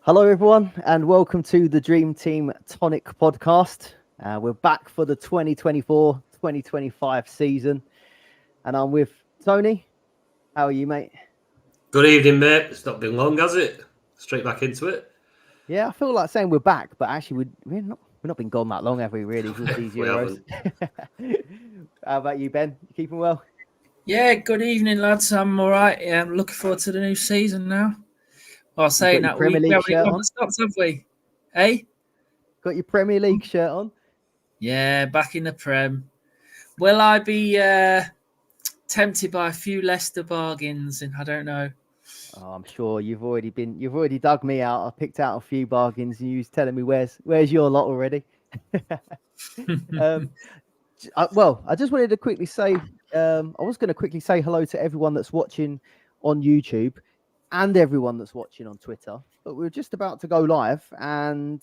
Hello, everyone, and welcome to the Dream Team Tonic podcast. We're back for the 2024-2025 season, and I'm with Tony. How are you, mate? Good evening, mate. It's not been long, has it? Straight back into it. Yeah, I feel like saying we're back, but actually we're not been gone that long, have we? Really, with these We Euros. How about you, Ben? You keeping well? Yeah, good evening, lads. I'm all right. Yeah, I'm looking forward to the new season now. Well, You saying got your that, Premier we League haven't shirt got on? the stops, have we? Hey? Got your Premier League shirt on? Yeah, back in the Prem. Will I be tempted by a few Leicester bargains? And I don't know. Oh, I'm sure you've already dug me out. I picked out a few bargains, and you was telling me where's your lot already. I just wanted to quickly say, I was going to quickly say hello to everyone that's watching on YouTube and everyone that's watching on Twitter. But we were just about to go live, and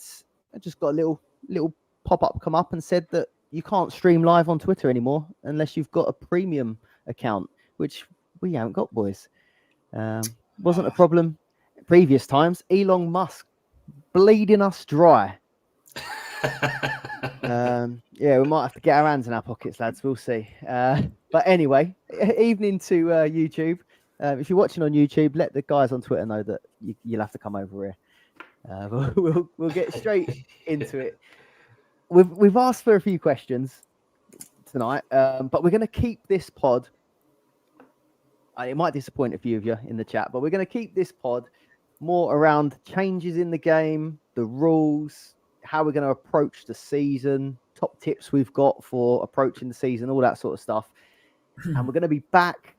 I just got a little pop up come up and said that you can't stream live on Twitter anymore unless you've got a premium account, which we haven't got, boys. Wasn't a problem previous times. Elon Musk bleeding us dry. Yeah, we might have to get our hands in our pockets, lads. We'll see. But anyway, evening to YouTube. If you're watching on YouTube, let the guys on Twitter know that you'll have to come over here. We'll get straight into it. We've asked for a few questions tonight, but we're going to keep this pod. It might disappoint a few of you in the chat, but we're going to keep this pod more around changes in the game, the rules, how we're going to approach the season, top tips we've got for approaching the season, all that sort of stuff. And we're going to be back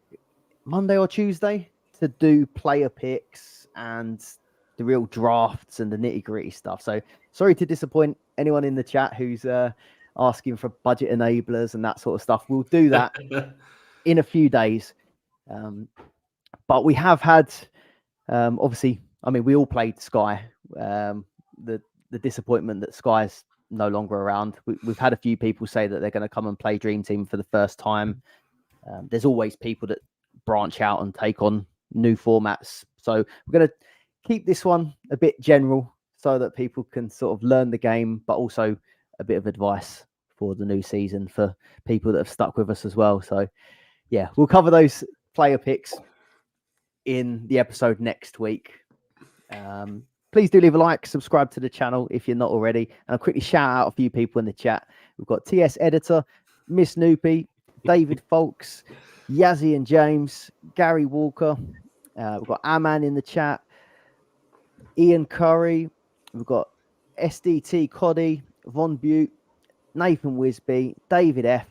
Monday or Tuesday to do player picks and the real drafts and the nitty-gritty stuff. So sorry to disappoint anyone in the chat who's asking for budget enablers and that sort of stuff. We'll do that in a few days. But we have had, obviously, I mean, we all played Sky. The disappointment that Sky's no longer around. We've had a few people say that they're going to come and play Dream Team for the first time. There's always people that branch out and take on new formats. So we're going to keep this one a bit general so that people can sort of learn the game, but also a bit of advice for the new season for people that have stuck with us as well. So yeah, we'll cover those player picks in the episode next week. Please do leave a like, subscribe to the channel if you're not already. And I'll quickly shout out a few people in the chat. We've got TS Editor, Miss Noopy, David Folks, Yazzie and James, Gary Walker. We've got Aman in the chat, Ian Curry. We've got SDT Coddy, Von Butte, Nathan Wisby, David F.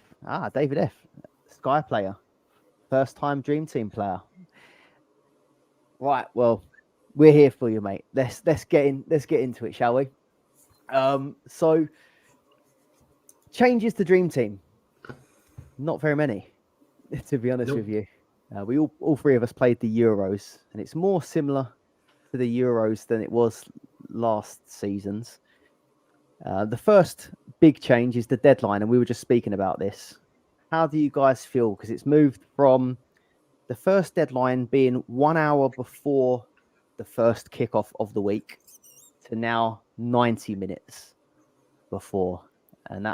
David F. Sky player. First time Dream Team player. Right, well, we're here for you, mate. Let's get into it, shall we? So changes to Dream Team. Not very many, to be honest with you. We all three of us played the Euros, and it's more similar to the Euros than it was last season's. The first big change is the deadline, and we were just speaking about this. How do you guys feel? Because it's moved from the first deadline being 1 hour before the first kickoff of the week to now 90 minutes before. And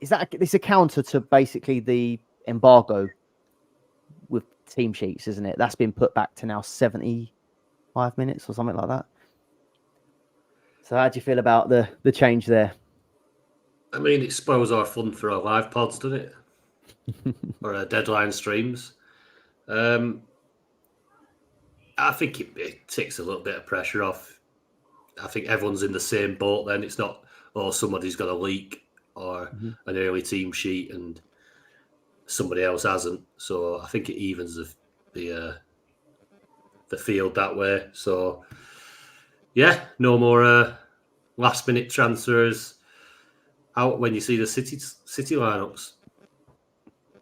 it's a counter to basically the embargo with team sheets, isn't it? That's been put back to now 75 minutes or something like that. So how do you feel about the change there? I mean, it spoils our fun for our live pods, doesn't it? Or our deadline streams. I think it takes a little bit of pressure off. I think everyone's in the same boat then. It's not, somebody's got a leak or an early team sheet and somebody else hasn't. So I think it evens the field that way. So, yeah, no more last-minute transfers out when you see the City lineups.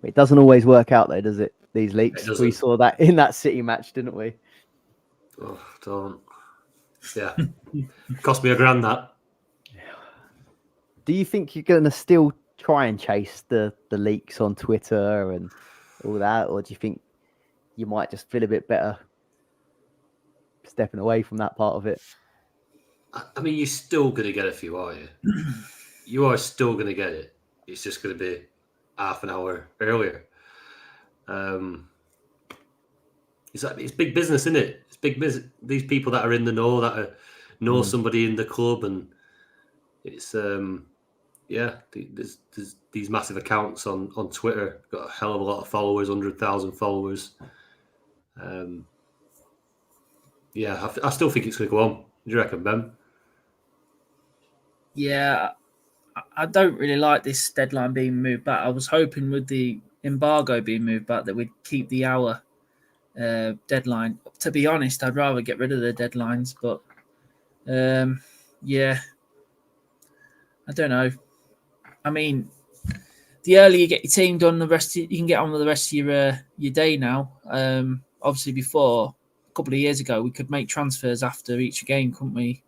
It doesn't always work out though, does it? These leaks. We saw that in that City match, didn't we? Oh, don't. Yeah. Cost me $1,000 that. Do you think you're going to still try and chase the leaks on Twitter and all that? Or do you think you might just feel a bit better stepping away from that part of it. I mean, you're still going to get a few, are you? You are still going to get it. It's just going to be half an hour earlier. It's big business, isn't it? It's big business. These people that are in the know, know somebody in the club, and it's there's these massive accounts on Twitter. Got a hell of a lot of followers, 100,000 followers. I still think it's going to go on. Do you reckon, Ben? Yeah, I don't really like this deadline being moved back. I was hoping with the embargo being moved back that we'd keep the hour deadline. To be honest, I'd rather get rid of the deadlines, but I don't know. I mean, the earlier you get your team done, you can get on with the rest of your day now. Obviously, before a couple of years ago, we could make transfers after each game, couldn't we?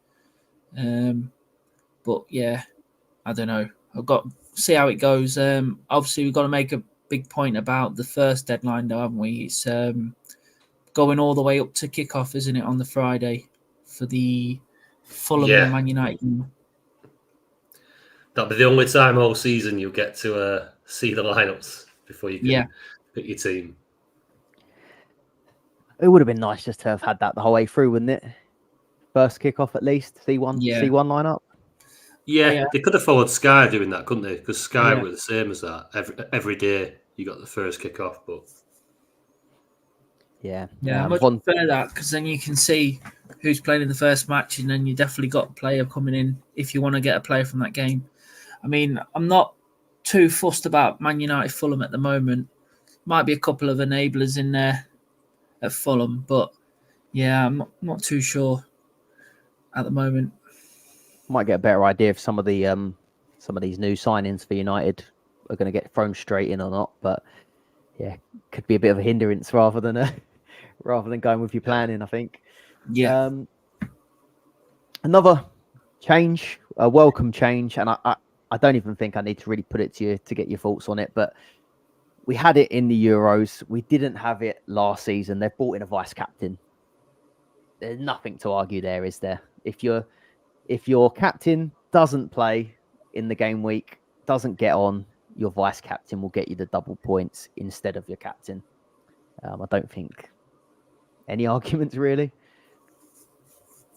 But yeah, I don't know. I've got to see how it goes. Obviously, we've got to make a big point about the first deadline, though, haven't we? It's going all the way up to kickoff, isn't it, on the Friday for the Fulham and Man United game. That'll be the only time all season you'll get to see the lineups before you can pick your team. It would have been nice just to have had that the whole way through, wouldn't it? First kickoff at least, C1 lineup. Yeah, they could have followed Sky doing that, couldn't they? Because Sky were the same as that. Every day you got the first kickoff, but I much prefer that because then you can see who's playing in the first match, and then you definitely got a player coming in if you want to get a player from that game. I mean, I'm not too fussed about Man United Fulham at the moment. Might be a couple of enablers in there at Fulham, but I'm not too sure at the moment. Might get a better idea if some of these new signings for United are going to get thrown straight in or not. But could be a bit of a hindrance rather than going with your planning, I think. Yeah. Another change, a welcome change, and I don't even think I need to really put it to you to get your thoughts on it. But we had it in the Euros. We didn't have it last season. They've brought in a vice captain. There's nothing to argue there, is there? If your captain doesn't play in the game week, doesn't get on, your vice captain will get you the double points instead of your captain. I don't think any arguments really.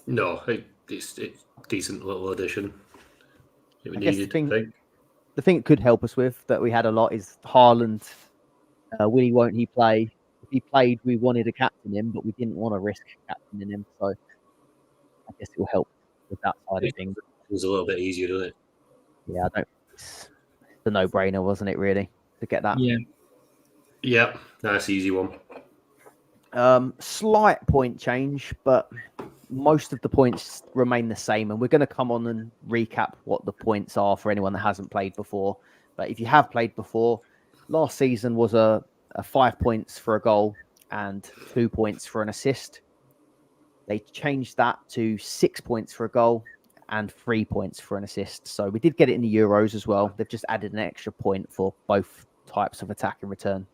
No, it's a decent little addition. I guess the thing it could help us with that we had a lot is Haaland. Will he, won't he play? If he played, we wanted to captain him, but we didn't want to risk captaining him. So I guess it will help with that side of things. It was a little bit easier, doesn't it? Yeah, it's the no-brainer, wasn't it, really, to get that? Yeah, nice, easy one. Slight point change, but most of the points remain the same. And we're going to come on and recap what the points are for anyone that hasn't played before. But if you have played before, last season was a 5 points for a goal and 2 points for an assist. They changed that to 6 points for a goal and 3 points for an assist. So we did get it in the Euros as well. They've just added an extra point for both types of attack and return.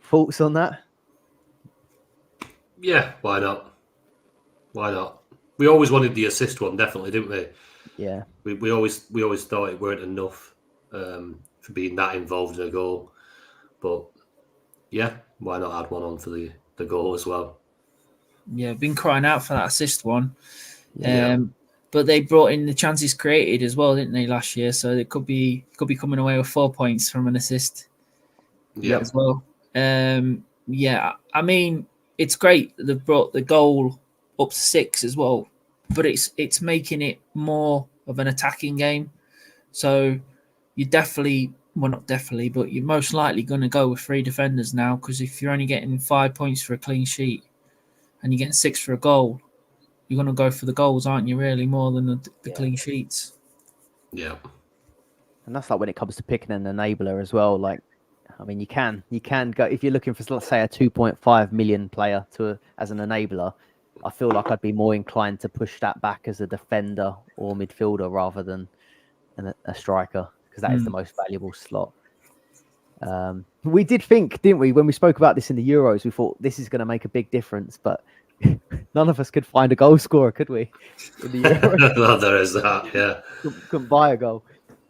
Thoughts on that? Yeah, why not? Why not? We always wanted the assist one, definitely, didn't we? Yeah. We always thought it weren't enough for being that involved in a goal. But yeah, why not add one on for the goal as well? Yeah, I've been crying out for that assist one. Yeah. But they brought in the chances created as well, didn't they, last year? So they could be coming away with 4 points from an assist as well. I mean, it's great that they've brought the goal up to 6 as well, but it's making it more of an attacking game. So you're but you're most likely going to go with 3 defenders now, because if you're only getting 5 points for a clean sheet and you're getting 6 for a goal, you're going to go for the goals, aren't you, really, more than the clean sheets? Yeah. And that's like when it comes to picking an enabler as well. Like, I mean, you can go, if you're looking for, let's say, a 2.5 million player as an enabler, I feel like I'd be more inclined to push that back as a defender or midfielder rather than a striker, because that is the most valuable slot. We did think, didn't we, when we spoke about this in the Euros, we thought this is going to make a big difference, but none of us could find a goal scorer, could we? In the Euros? Well, there is that, yeah. Couldn't buy a goal.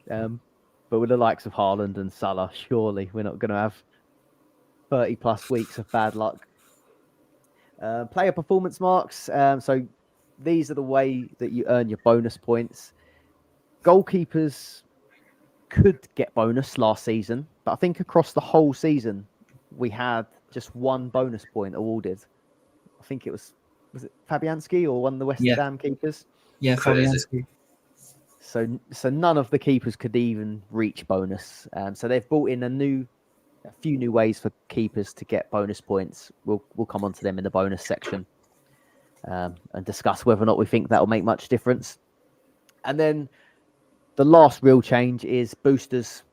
But with the likes of Haaland and Salah, surely we're not going to have 30 plus weeks of bad luck. Player performance marks. So these are the way that you earn your bonus points. Goalkeepers could get bonus last season, but I think across the whole season we had just one bonus point awarded. I think it was it Fabianski or one of the West Ham keepers? Yeah, Fabianski. So none of the keepers could even reach bonus. So they've brought in a few new ways for keepers to get bonus points. We'll come on to them in the bonus section and discuss whether or not we think that will make much difference. And then the last real change is boosters.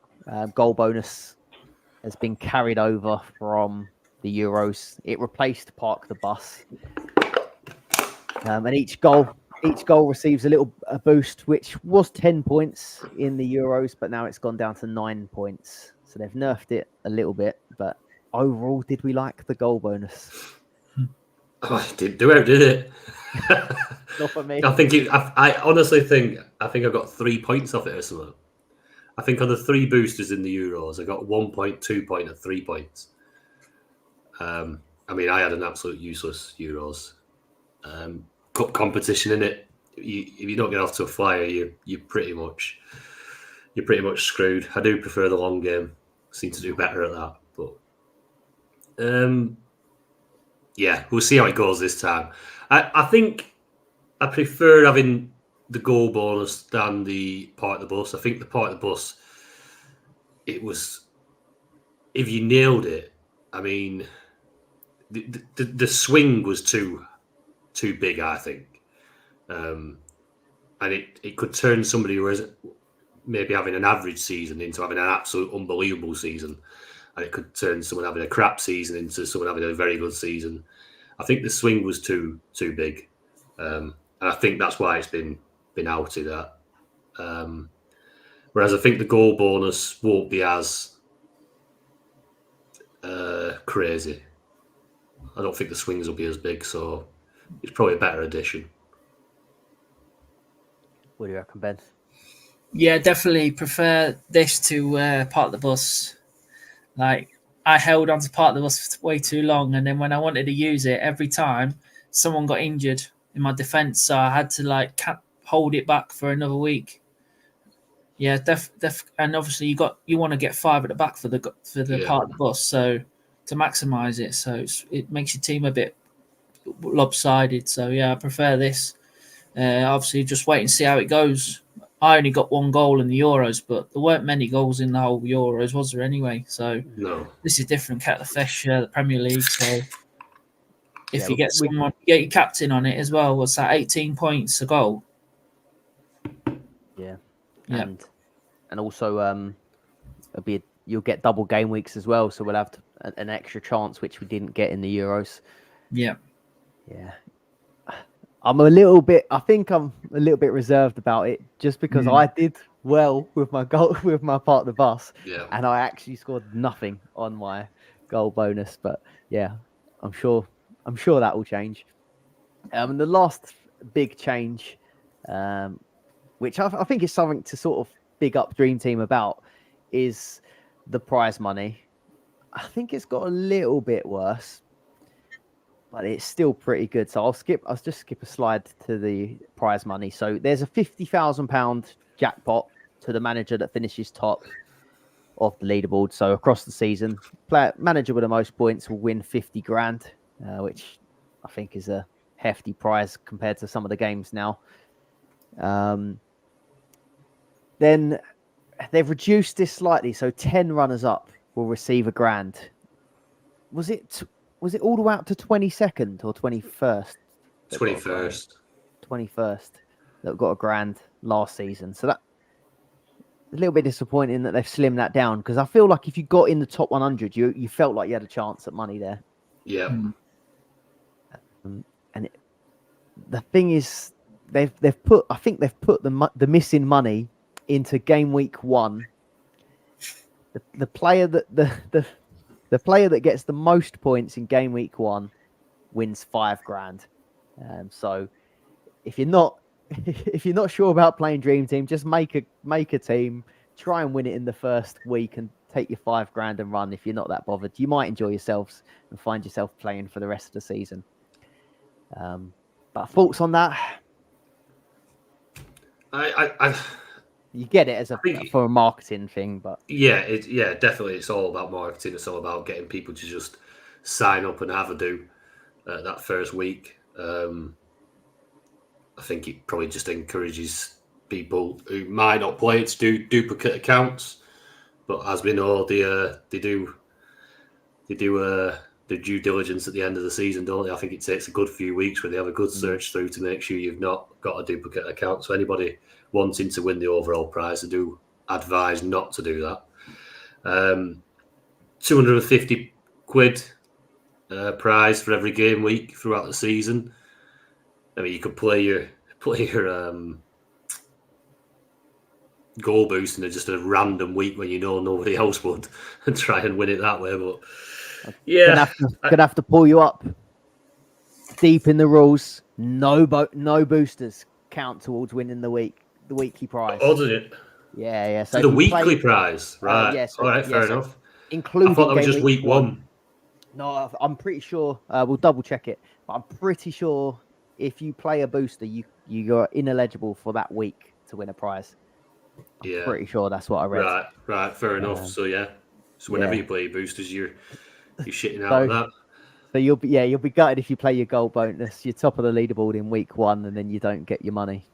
Goal bonus has been carried over from the Euros. It replaced Park the Bus. And each goal receives a boost, which was 10 points in the Euros, but now it's gone down to 9 points. So they've nerfed it a little bit, but overall, did we like the goal bonus? Oh, it didn't do it, did it? Not for me. I honestly think I got 3 points off it or something. I think on the 3 boosters in the Euros, I got 1 point, 2 point, and 3 points. I mean, I had an absolute useless Euros. Cup competition in it. If you don't get off to a flyer, you're pretty much screwed. I do prefer the long game. Seem to do better at that, but yeah, we'll see how it goes this time. I think I prefer having the goal bonus than the part of the bus. I think the part of the bus, it was, if you nailed it, I mean, the swing was too big, I think, and it could turn somebody who is maybe having an average season into having an absolute unbelievable season, and it could turn someone having a crap season into someone having a very good season. I think the swing was too big, and I think that's why it's been outed at. Whereas I think the goal bonus won't be as crazy. I don't think the swings will be as big, so it's probably a better addition. What do you reckon, Ben? Yeah, definitely prefer this to Part of the Bus. Like, I held on to Part of the Bus for way too long, and then when I wanted to use it, every time someone got injured in my defence, so I had to hold it back for another week. Yeah, and obviously you want to get 5 at the back for the Part of the Bus, so to maximise it, so it makes your team a bit lopsided. So yeah, I prefer this. Obviously, just wait and see how it goes. I only got 1 goal in the Euros, but there weren't many goals in the whole Euros, was there anyway? So no, this is different kettle of fish, the Premier League. So if you get someone, get your captain on it as well. What's that? 18 points a goal. Yeah. And also you'll get double game weeks as well, so we'll have an extra chance which we didn't get in the Euros. Yeah. I'm a little bit reserved about it, just because I did well with my goal with my part of the bus, and I actually scored nothing on my goal bonus. But yeah, I'm sure that will change. And the last big change, which I think is something to sort of big up Dream Team about, is the prize money. I think it's got a little bit worse, but it's still pretty good. So I'll just skip a slide to the prize money. So there's a £50,000 jackpot to the manager that finishes top of the leaderboard. So across the season, manager with the most points will win 50 grand, which I think is a hefty prize compared to some of the games now. Then they've reduced this slightly. So 10 runners up will receive £1 grand. Was it all the way up to 22nd or 21st? 21st. 21st that got £1 grand last season. So that a little bit disappointing that they've slimmed that down, because I feel like if you got in the top 100, you felt like you had a chance at money there. Yeah. And the thing is, they've put the missing money into game week 1. The player that the player that gets the most points in game week 1 wins $5,000. So if you're not sure about playing Dream Team, just make a team, try and win it in the first week, and take your $5,000 and run. If you're not that bothered, you might enjoy yourselves and find yourself playing for the rest of the season. But thoughts on that? You get it for a marketing thing, but definitely, it's all about marketing. It's all about getting people to just sign up and have a do that first week. I think it probably just encourages people who might not play it to do duplicate accounts, but as we know, they do the due diligence at the end of the season, don't they? I think it takes a good few weeks where they have a good search through to make sure you've not got a duplicate account. So anybody wanting to win the overall prize, I do advise not to do that. 250 quid prize for every game week throughout the season. I mean, you could play your goal boost in just a random week when you know nobody else would, and try and win it that way. But yeah, gonna have to pull you up deep in the rules. No boosters count towards winning the weekly prize. Oh, did it? Yeah. So the weekly prize, right? All right, fair enough. Including I thought that was just week one. No, I'm pretty sure. We'll double check it, but I'm pretty sure if you play a booster, you're ineligible for that week to win a prize. I'm pretty sure that's what I read. Right, fair enough. So whenever you play boosters, you're shitting out of that. So you'll be gutted if you play your goal bonus. You're top of the leaderboard in week one, and then you don't get your money.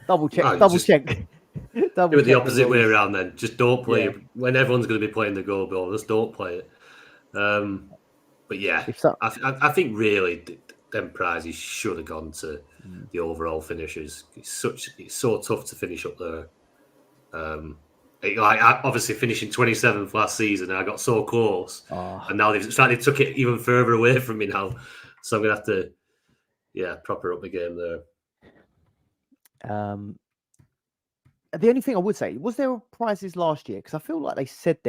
Double check. Do it the opposite way around then. Just don't play it when everyone's going to be playing the goal bonus. Don't play it. But yeah, I think really them prizes should have gone to the overall finishers. It's so tough to finish up there. I obviously finishing 27th last season, and I got so close, and now they took it even further away from me now. So I'm gonna have to, proper up the game there. The only thing I would say, was there prizes last year? Because I feel like they said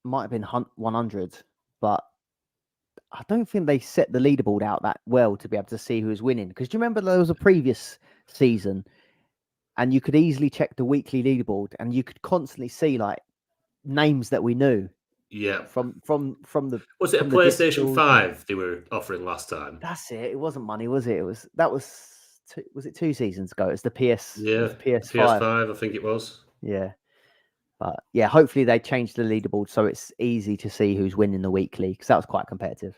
might have been 100, but I don't think they set the leaderboard out that well to be able to see who was winning. Because do you remember there was a previous season, and you could easily check the weekly leaderboard, and you could constantly see like names that we knew. Yeah. From the. Was it a PlayStation 5 they were offering last time? That's it. It wasn't money, was it? Was it 2 seasons ago? It's the PS. Yeah. PS5, I think it was. Yeah. But yeah, hopefully they changed the leaderboard so it's easy to see who's winning the weekly, because that was quite competitive.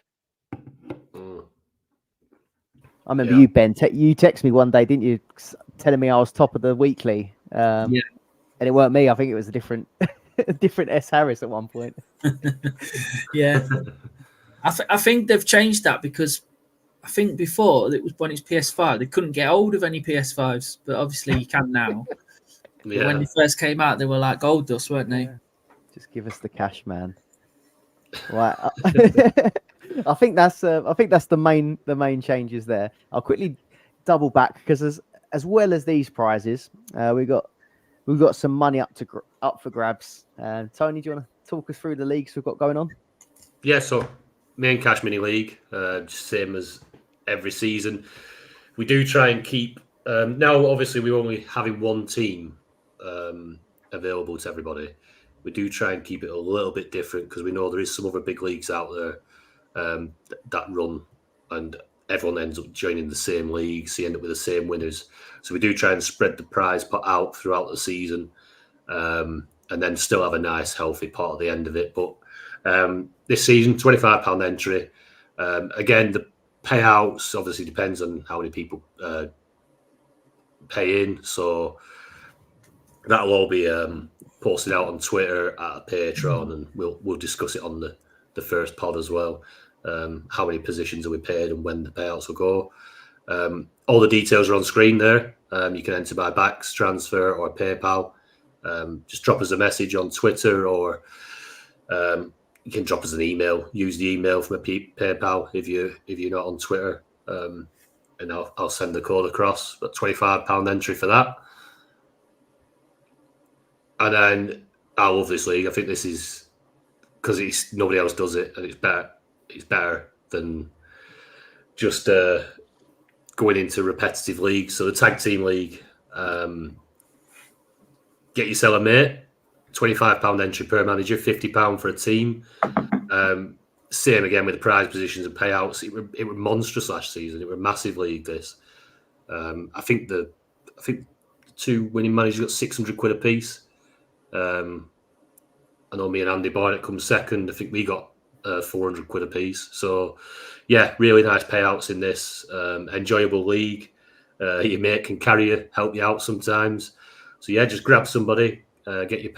I remember you, Ben. You texted me one day, didn't you, telling me I was top of the weekly? And it weren't me. I think it was a different S Harris at one point. Yeah, I think they've changed that, because I think before it was when it's PS5 they couldn't get hold of any PS5s, but obviously you can now. Yeah. When they first came out, they were like gold dust, weren't they? Yeah. Just give us the cash, man. Right. I think that's the main changes there. I'll quickly double back, because as well as these prizes, we've got some money up for grabs. Tony, do you want to talk us through the leagues we've got going on? Yeah. So main cash mini league, just same as every season. We do try and keep. Now, obviously, we're only having one team available to everybody. We do try and keep it a little bit different, because we know there is some other big leagues out there that run, and everyone ends up joining the same league, so you end up with the same winners. So we do try and spread the prize pot out throughout the season, and then still have a nice, healthy pot at the end of it. But this season, £25 entry. Again, the payouts obviously depends on how many people pay in. So that'll all be posted out on Twitter at a Patreon, and we'll discuss it on the first pod as well. How many positions are we paid and when the payouts will go. All the details are on screen there. You can enter by backs, transfer, or PayPal. Just drop us a message on Twitter, or you can drop us an email. Use the email from a PayPal if you're not on Twitter, and I'll send the code across. But £25 entry for that. And then I love this league. I think this is because nobody else does it, and it's better than just going into repetitive leagues. So the tag team league, get yourself a mate, £25 entry per manager, £50 for a team. Same again with the prize positions and payouts. It were monstrous last season. It were a massive league. This, I think the two winning managers got £600 a piece. I know me and Andy Barnett come second. I think we got £400 a piece. So, yeah, really nice payouts in this enjoyable league. Your mate can carry you, help you out sometimes. So yeah, just grab somebody, get your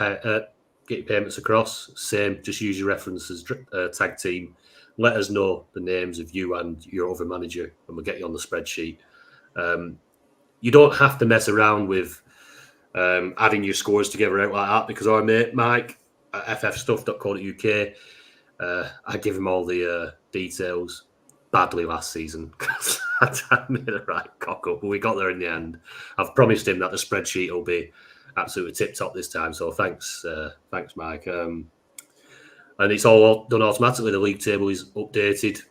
payments across. Same, just use your references tag team. Let us know the names of you and your other manager, and we'll get you on the spreadsheet. You don't have to mess around with adding your scores together out like that, because our mate Mike at ffstuff.co.uk, I give him all the details badly last season because I made a right cock up, but we got there in the end. I've promised him that the spreadsheet will be absolutely tip top this time, so thanks Mike. And it's all done automatically. The league table is updated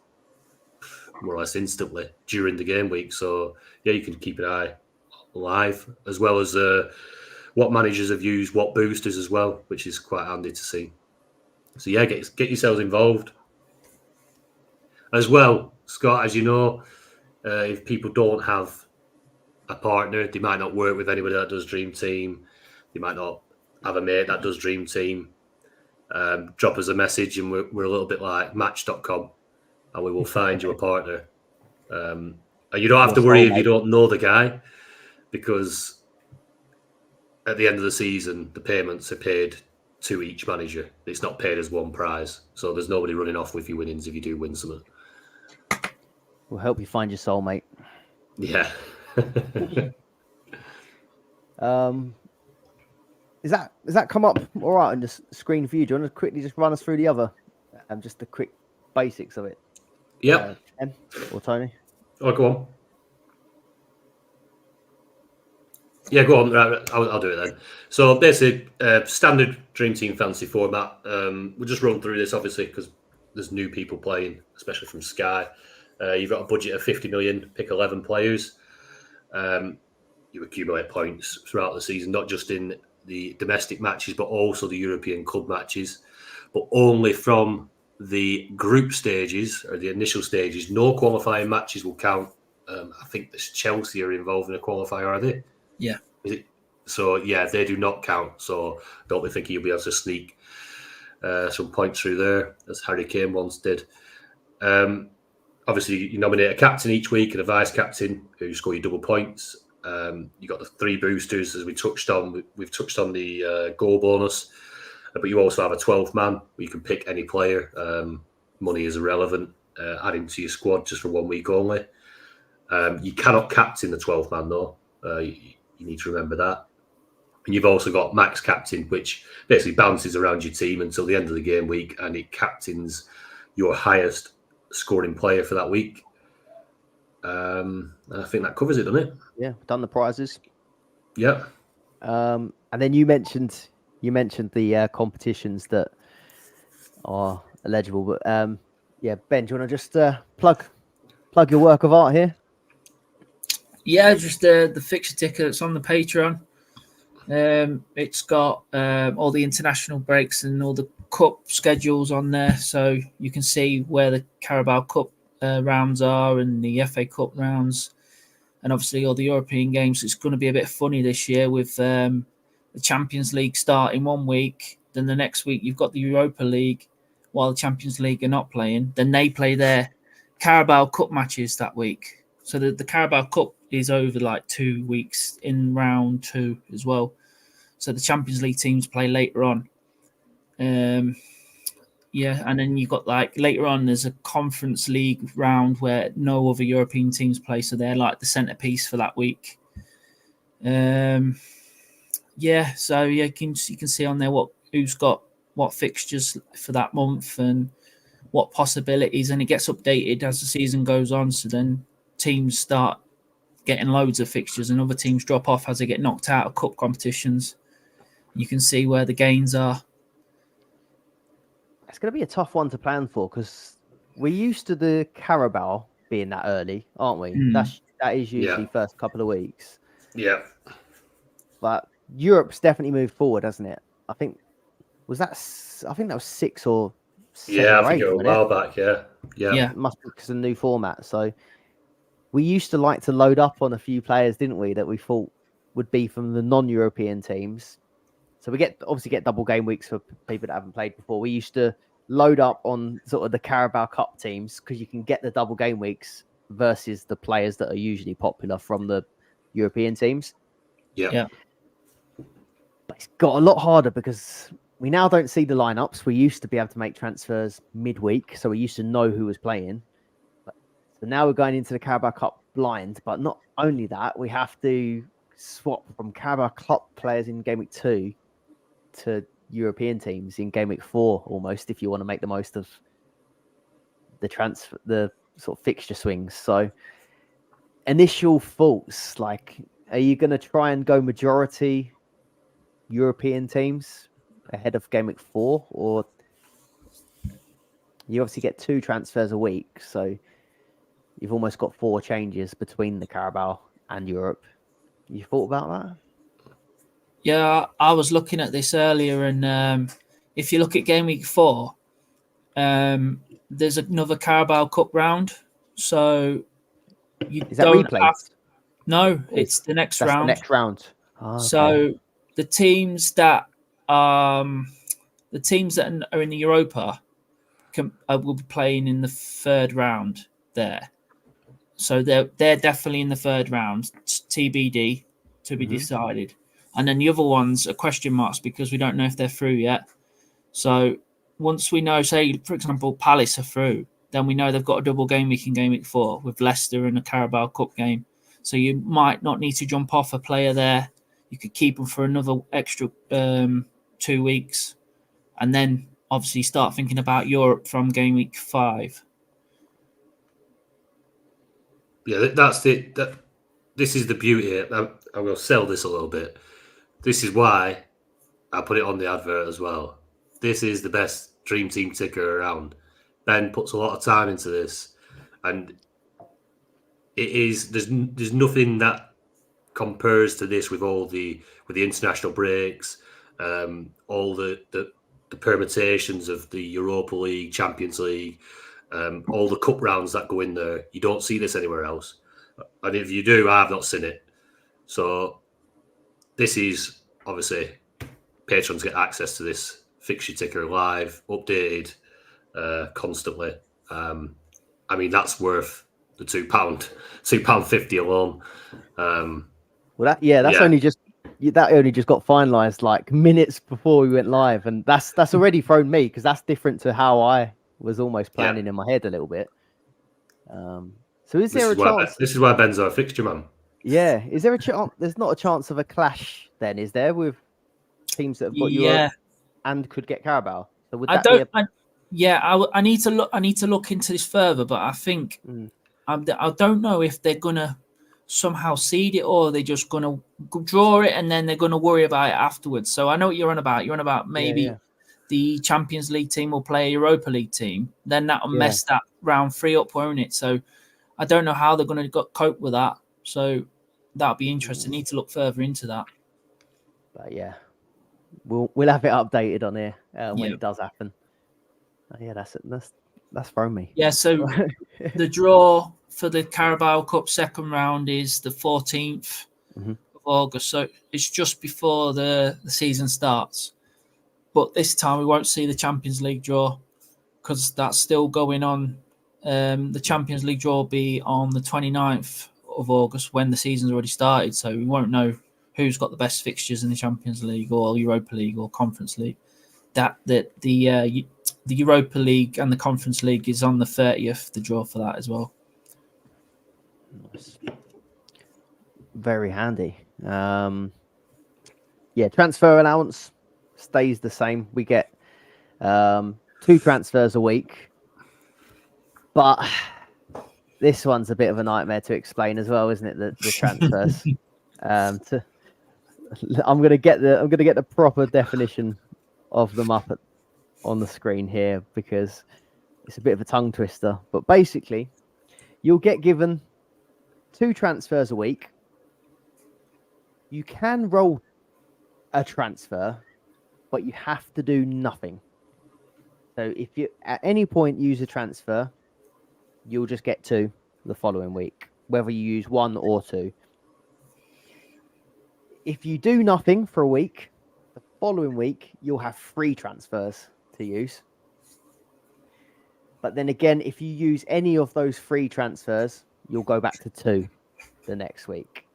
more or less instantly during the game week, so yeah, you can keep an eye live, as well as what managers have used what boosters as well, which is quite handy to see. So yeah, get yourselves involved. As well, Scott, as you know, if people don't have a partner, they might not work with anybody that does Dream Team. They might not have a mate that does Dream Team. Drop us a message, and we're a little bit like Match.com, and we will find you a partner. And you don't have to worry if you don't know the guy, because at the end of the season, the payments are paid to each manager. It's not paid as one prize. So there's nobody running off with your winnings if you do win something. We'll help you find your soulmate. Yeah. Is that come up all right on the screen for you? Do you want to quickly just run us through the other, just the quick basics of it? Yep. Em or Tony? Oh, go on. Yeah, go on. Right, I'll do it then. So basically, standard Dream Team fantasy format. We'll just run through this, obviously, because there's new people playing, especially from Sky. You've got a budget of 50 million, pick 11 players. You accumulate points throughout the season, not just in the domestic matches, but also the European club matches, but only from the group stages or the initial stages. No qualifying matches will count. I think this Chelsea are involved in a qualifier, are they? Yeah. So, yeah, they do not count. So don't be thinking you'll be able to sneak some points through there, as Harry Kane once did. Obviously, you nominate a captain each week and a vice captain who score you double points. You got the 3 boosters, as we touched on. We've touched on the goal bonus, but you also have a 12th man where you can pick any player. Money is irrelevant. Add him to your squad just for 1 week only. You cannot captain the 12th man though. You need to remember that. And you've also got max captain, which basically bounces around your team until the end of the game week, and it captains your highest scoring player for that week. I think that covers it, doesn't it? Yeah, done the prizes. Yeah. And then you mentioned the competitions that are eligible, but yeah, Ben, do you want to just plug your work of art here? Yeah, just the fixture tickets on the Patreon. It's got all the international breaks and all the cup schedules on there, so you can see where the Carabao Cup rounds are and the FA Cup rounds, and obviously all the European games. It's going to be a bit funny this year with the Champions League starting 1 week, then the next week you've got the Europa League while the Champions League are not playing. Then they play their Carabao Cup matches that week. So the Carabao Cup is over like 2 weeks in round 2 as well. So the Champions League teams play later on. Yeah, and then you've got like later on there's a Conference League round where no other European teams play, so they're like the centerpiece for that week. Yeah, so yeah, you can see on there who's got what fixtures for that month and what possibilities, and it gets updated as the season goes on. So then teams start getting loads of fixtures and other teams drop off as they get knocked out of cup competitions. You can see where the gains are. It's going to be a tough one to plan for because we're used to the Carabao being that early, aren't we? Mm. That is usually first couple of weeks. Yeah. But Europe's definitely moved forward, hasn't it? I think that was 6 or 7 Yeah, or I think 8, it was a wasn't it? while back. Yeah. Yeah. It must be because of the new format. So we used to like to load up on a few players, didn't we, that we thought would be from the non-European teams. So we obviously get double game weeks for people that haven't played before. We used to load up on sort of the Carabao Cup teams because you can get the double game weeks versus the players that are usually popular from the European teams. Yeah. But it's got a lot harder because we now don't see the lineups. We used to be able to make transfers midweek, so we used to know who was playing. So now we're going into the Carabao Cup blind. But not only that, we have to swap from Carabao Cup players in Game Week 2 to European teams in Game Week 4 almost, if you want to make the most of the sort of fixture swings. So initial thoughts, like, are you going to try and go majority European teams ahead of Game Week 4, or you obviously get 2 transfers a week, so you've almost got 4 changes between the Carabao and Europe. You thought about that? Yeah, I was looking at this earlier, and if you look at Game Week 4, there's another Carabao Cup round, so you Is that don't replay? have. No, it's the next That's round. the next round. Oh, okay. So the teams that are in the Europa will be playing in the third round there. So they're definitely in the third round. It's TBD, to be decided. And then the other ones are question marks because we don't know if they're through yet. So once we know, say, for example, Palace are through, then we know they've got a double game week in Game Week 4 with Leicester and a Carabao Cup game. So you might not need to jump off a player there. You could keep them for another extra 2 weeks. And then obviously start thinking about Europe from Game Week 5. Yeah, that's it. This is the beauty. I'm going to sell this a little bit. This is why I put it on the advert as well. This is the best dream team ticker around. Ben puts a lot of time into this, and it is there's nothing that compares to this with the international breaks, all the permutations of the Europa League, Champions League, all the cup rounds that go in there. You don't see this anywhere else, and if you do, I've not seen it. So this is obviously patrons get access to this fixture ticker live, updated constantly. I mean, that's worth the £2.50 alone. That's only just got finalized like minutes before we went live, and that's already thrown me because that's different to how I was almost planning in my head a little bit. So is there a chance? This is why Ben's our fixture man. Yeah, is there a chance? There's not a chance of a clash then, is there, with teams that have got Europe and could get Carabao? So would that I need to look. I need to look into this further, but I think I don't know if they're gonna somehow seed it or they're just gonna draw it and then they're gonna worry about it afterwards. So I know what you're on about. You're on about maybe the Champions League team will play a Europa League team. Then that'll mess that round 3 up, won't it? So I don't know how they're gonna cope with that. So that'll be interesting. Need to look further into that. But yeah, we'll have it updated on here when it does happen. That's thrown me. Yeah, so the draw for the Carabao Cup second round is the 14th of August. So it's just before the season starts. But this time we won't see the Champions League draw because that's still going on. The Champions League draw will be on the 29th of August when the season's already started. So we won't know who's got the best fixtures in the Champions League or Europa League or Conference League. The Europa League and the Conference League is on the 30th, the draw for that as well. Nice. Very handy. Transfer allowance stays the same. We get 2 transfers a week. But this one's a bit of a nightmare to explain as well, isn't it? The transfers. I'm gonna get the proper definition of them up on the screen here because it's a bit of a tongue twister. But basically, you'll get given 2 transfers a week. You can roll a transfer, but you have to do nothing. So if you at any point use a transfer, you'll just get 2 the following week, whether you use 1 or 2. If you do nothing for a week, the following week, you'll have 3 transfers to use. But then again, if you use any of those 3 transfers, you'll go back to 2 the next week.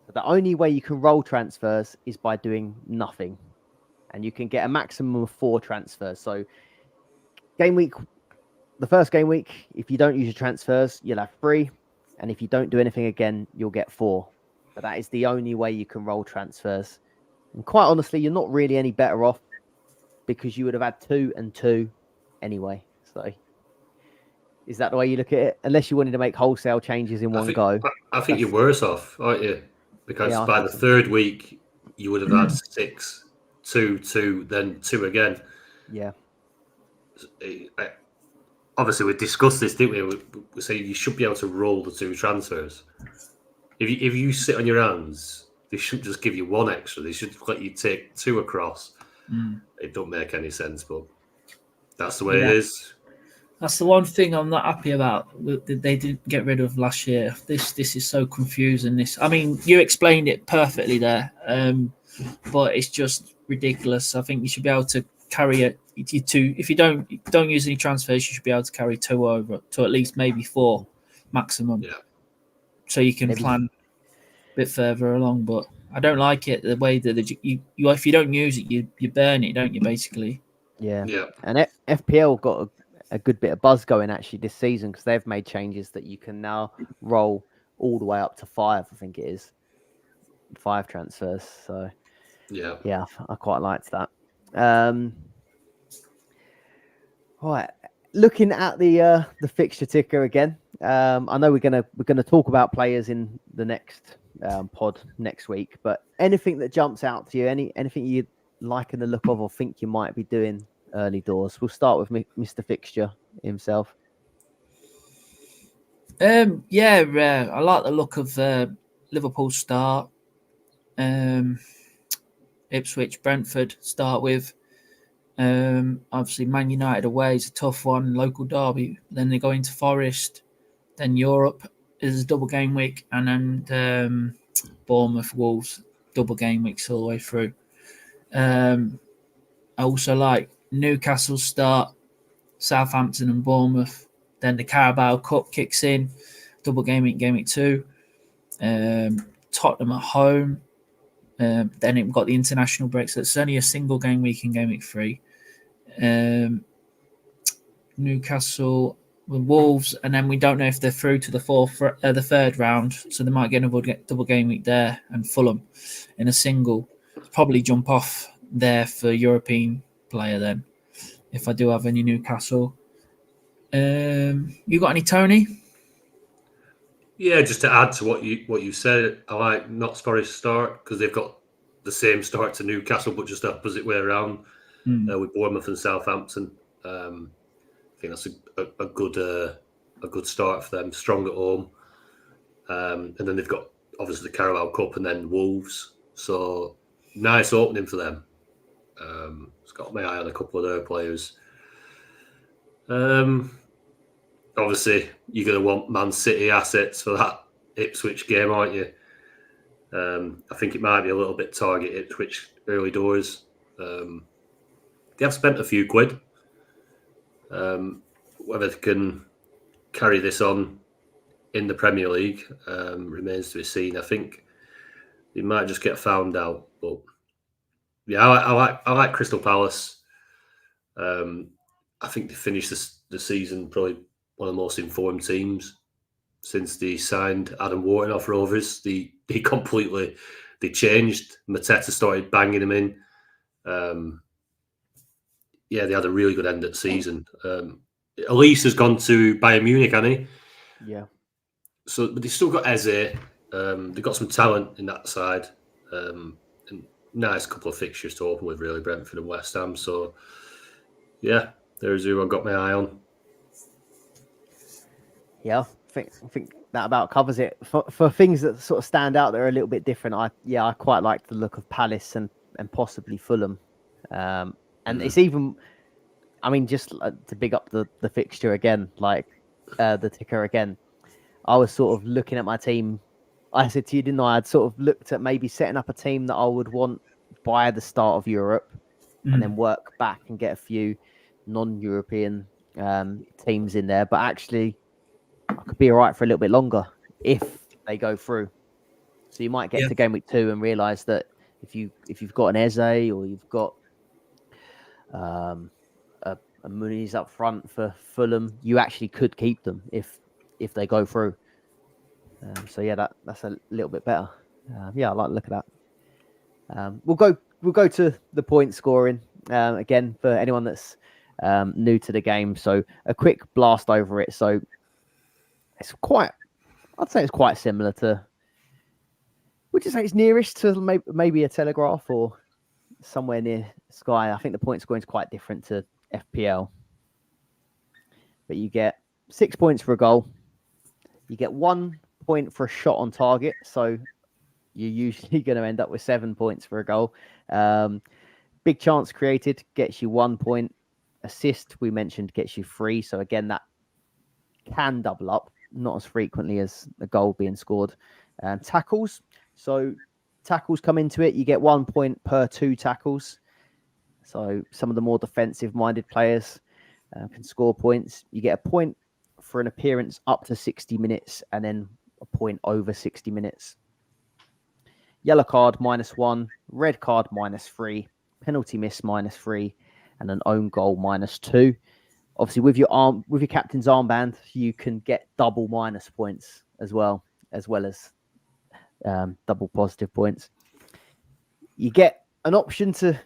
So the only way you can roll transfers is by doing nothing. And you can get a maximum of 4 transfers. So game week, the first game week, if you don't use your transfers, you'll have 3. And if you don't do anything again, you'll get 4. But that is the only way you can roll transfers. And quite honestly, you're not really any better off because you would have had 2 and 2 anyway. So is that the way you look at it? Unless you wanted to make wholesale changes in one go. I think you're worse off, aren't you? Because by the third week, you would have had 6, 2, 2, then 2 again. Yeah. Obviously, we discussed this, didn't we? We say you should be able to roll the 2 transfers. If you sit on your hands, they shouldn't just give you 1 extra. They should let you take 2 across. It don't make any sense, but that's the way it is. That's the one thing I'm not happy about. They didn't get rid of last year. This is so confusing. I mean, you explained it perfectly there, but it's just ridiculous. I think you should be able to carry two. If you don't use any transfers, you should be able to carry 2 over to at least maybe 4 maximum. Yeah. So you can plan a bit further along. But I don't like it the way that you if you don't use it, you burn it, don't you? Basically. Yeah. And FPL got a good bit of buzz going actually this season because they've made changes that you can now roll all the way up to 5. I think it is 5 transfers. So yeah, I quite liked that. Right, looking at the fixture ticker again. I know we're gonna talk about players in the next pod next week, but anything that jumps out to you, anything you like in the look of or think you might be doing early doors? We'll start with Mr. Fixture himself. I like the look of Liverpool start. Ipswich, Brentford start with. Obviously, Man United away is a tough one, local derby. Then they go into Forest. Then Europe is a double game week, and then Bournemouth, Wolves, double game weeks all the way through. I also like Newcastle start, Southampton and Bournemouth. Then the Carabao Cup kicks in, double game week 2. Tottenham at home. Then we've got the international break, so it's only a single game week in game week 3. Newcastle with Wolves, and then we don't know if they're through to the third round, so they might get another double game week there. And Fulham in a single, probably jump off there for European player then. If I do have any Newcastle, you got any Tony? Yeah, just to add to what you said, I like Notts Forest start because they've got the same start to Newcastle, but just the opposite way around with Bournemouth and Southampton. I think that's a good start for them. Strong at home, and then they've got obviously the Carabao Cup and then Wolves. So nice opening for them. It's got my eye on a couple of their players. Obviously, you're going to want Man City assets for that Ipswich game, aren't you? I think it might be a little bit target Ipswich early doors. They have spent a few quid. Whether they can carry this on in the Premier League remains to be seen. I think they might just get found out. But yeah, I like Crystal Palace. I think they finished the season probably one of the most informed teams since they signed Adam Wharton off Rovers. They changed. Mateta started banging them in. They had a really good end of the season. Elise has gone to Bayern Munich, hasn't he? Yeah. So, but they've still got Eze. They've got some talent in that side. And nice couple of fixtures to open with, really, Brentford and West Ham. So, yeah, there's who I've got my eye on. Yeah, think that about covers it. For things that sort of stand out that are a little bit different, I quite like the look of Palace and possibly Fulham. And it's even, I mean, just to big up the fixture again, like the ticker again. I was sort of looking at my team. I said to you, didn't I? I'd sort of looked at maybe setting up a team that I would want by the start of Europe, and then work back and get a few non-European teams in there. But actually, I could be all right for a little bit longer if they go through. So you might get to game week 2 and realize that if you've got an Eze or you've got a Muniz up front for Fulham, you actually could keep them if they go through. So yeah, that's a little bit better. I like to look at that. We'll go to the point scoring again for anyone that's new to the game. So a quick blast over it. So I'd say it's quite similar to. Would you say it's nearest to maybe a Telegraph or somewhere near Sky? I think the point scoring is quite different to FPL. But you get 6 points for a goal. You get 1 point for a shot on target. So you're usually going to end up with 7 points for a goal. Big chance created gets you 1 point. Assist, we mentioned, gets you 3. So again, that can double up, not as frequently as a goal being scored. Tackles. So tackles come into it. You get 1 point per 2 tackles. So some of the more defensive-minded players can score points. You get a point for an appearance up to 60 minutes and then a point over 60 minutes. Yellow card, -1. Red card, -3. Penalty miss, -3. And an own goal, -2. Obviously, with your captain's armband, you can get double minus points as well as double positive points. You get an option to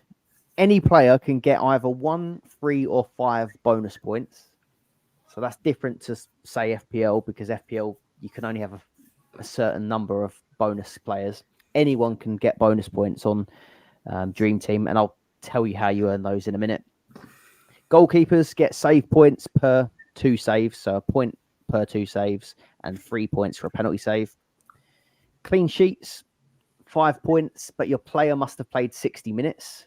any player can get either 1, 3, or 5 bonus points. So that's different to say FPL, because FPL you can only have a certain number of bonus players. Anyone can get bonus points on Dream Team, and I'll tell you how you earn those in a minute. Goalkeepers get save points per 2 saves, so a point per 2 saves and 3 points for a penalty save. Clean sheets, 5 points, but your player must have played 60 minutes.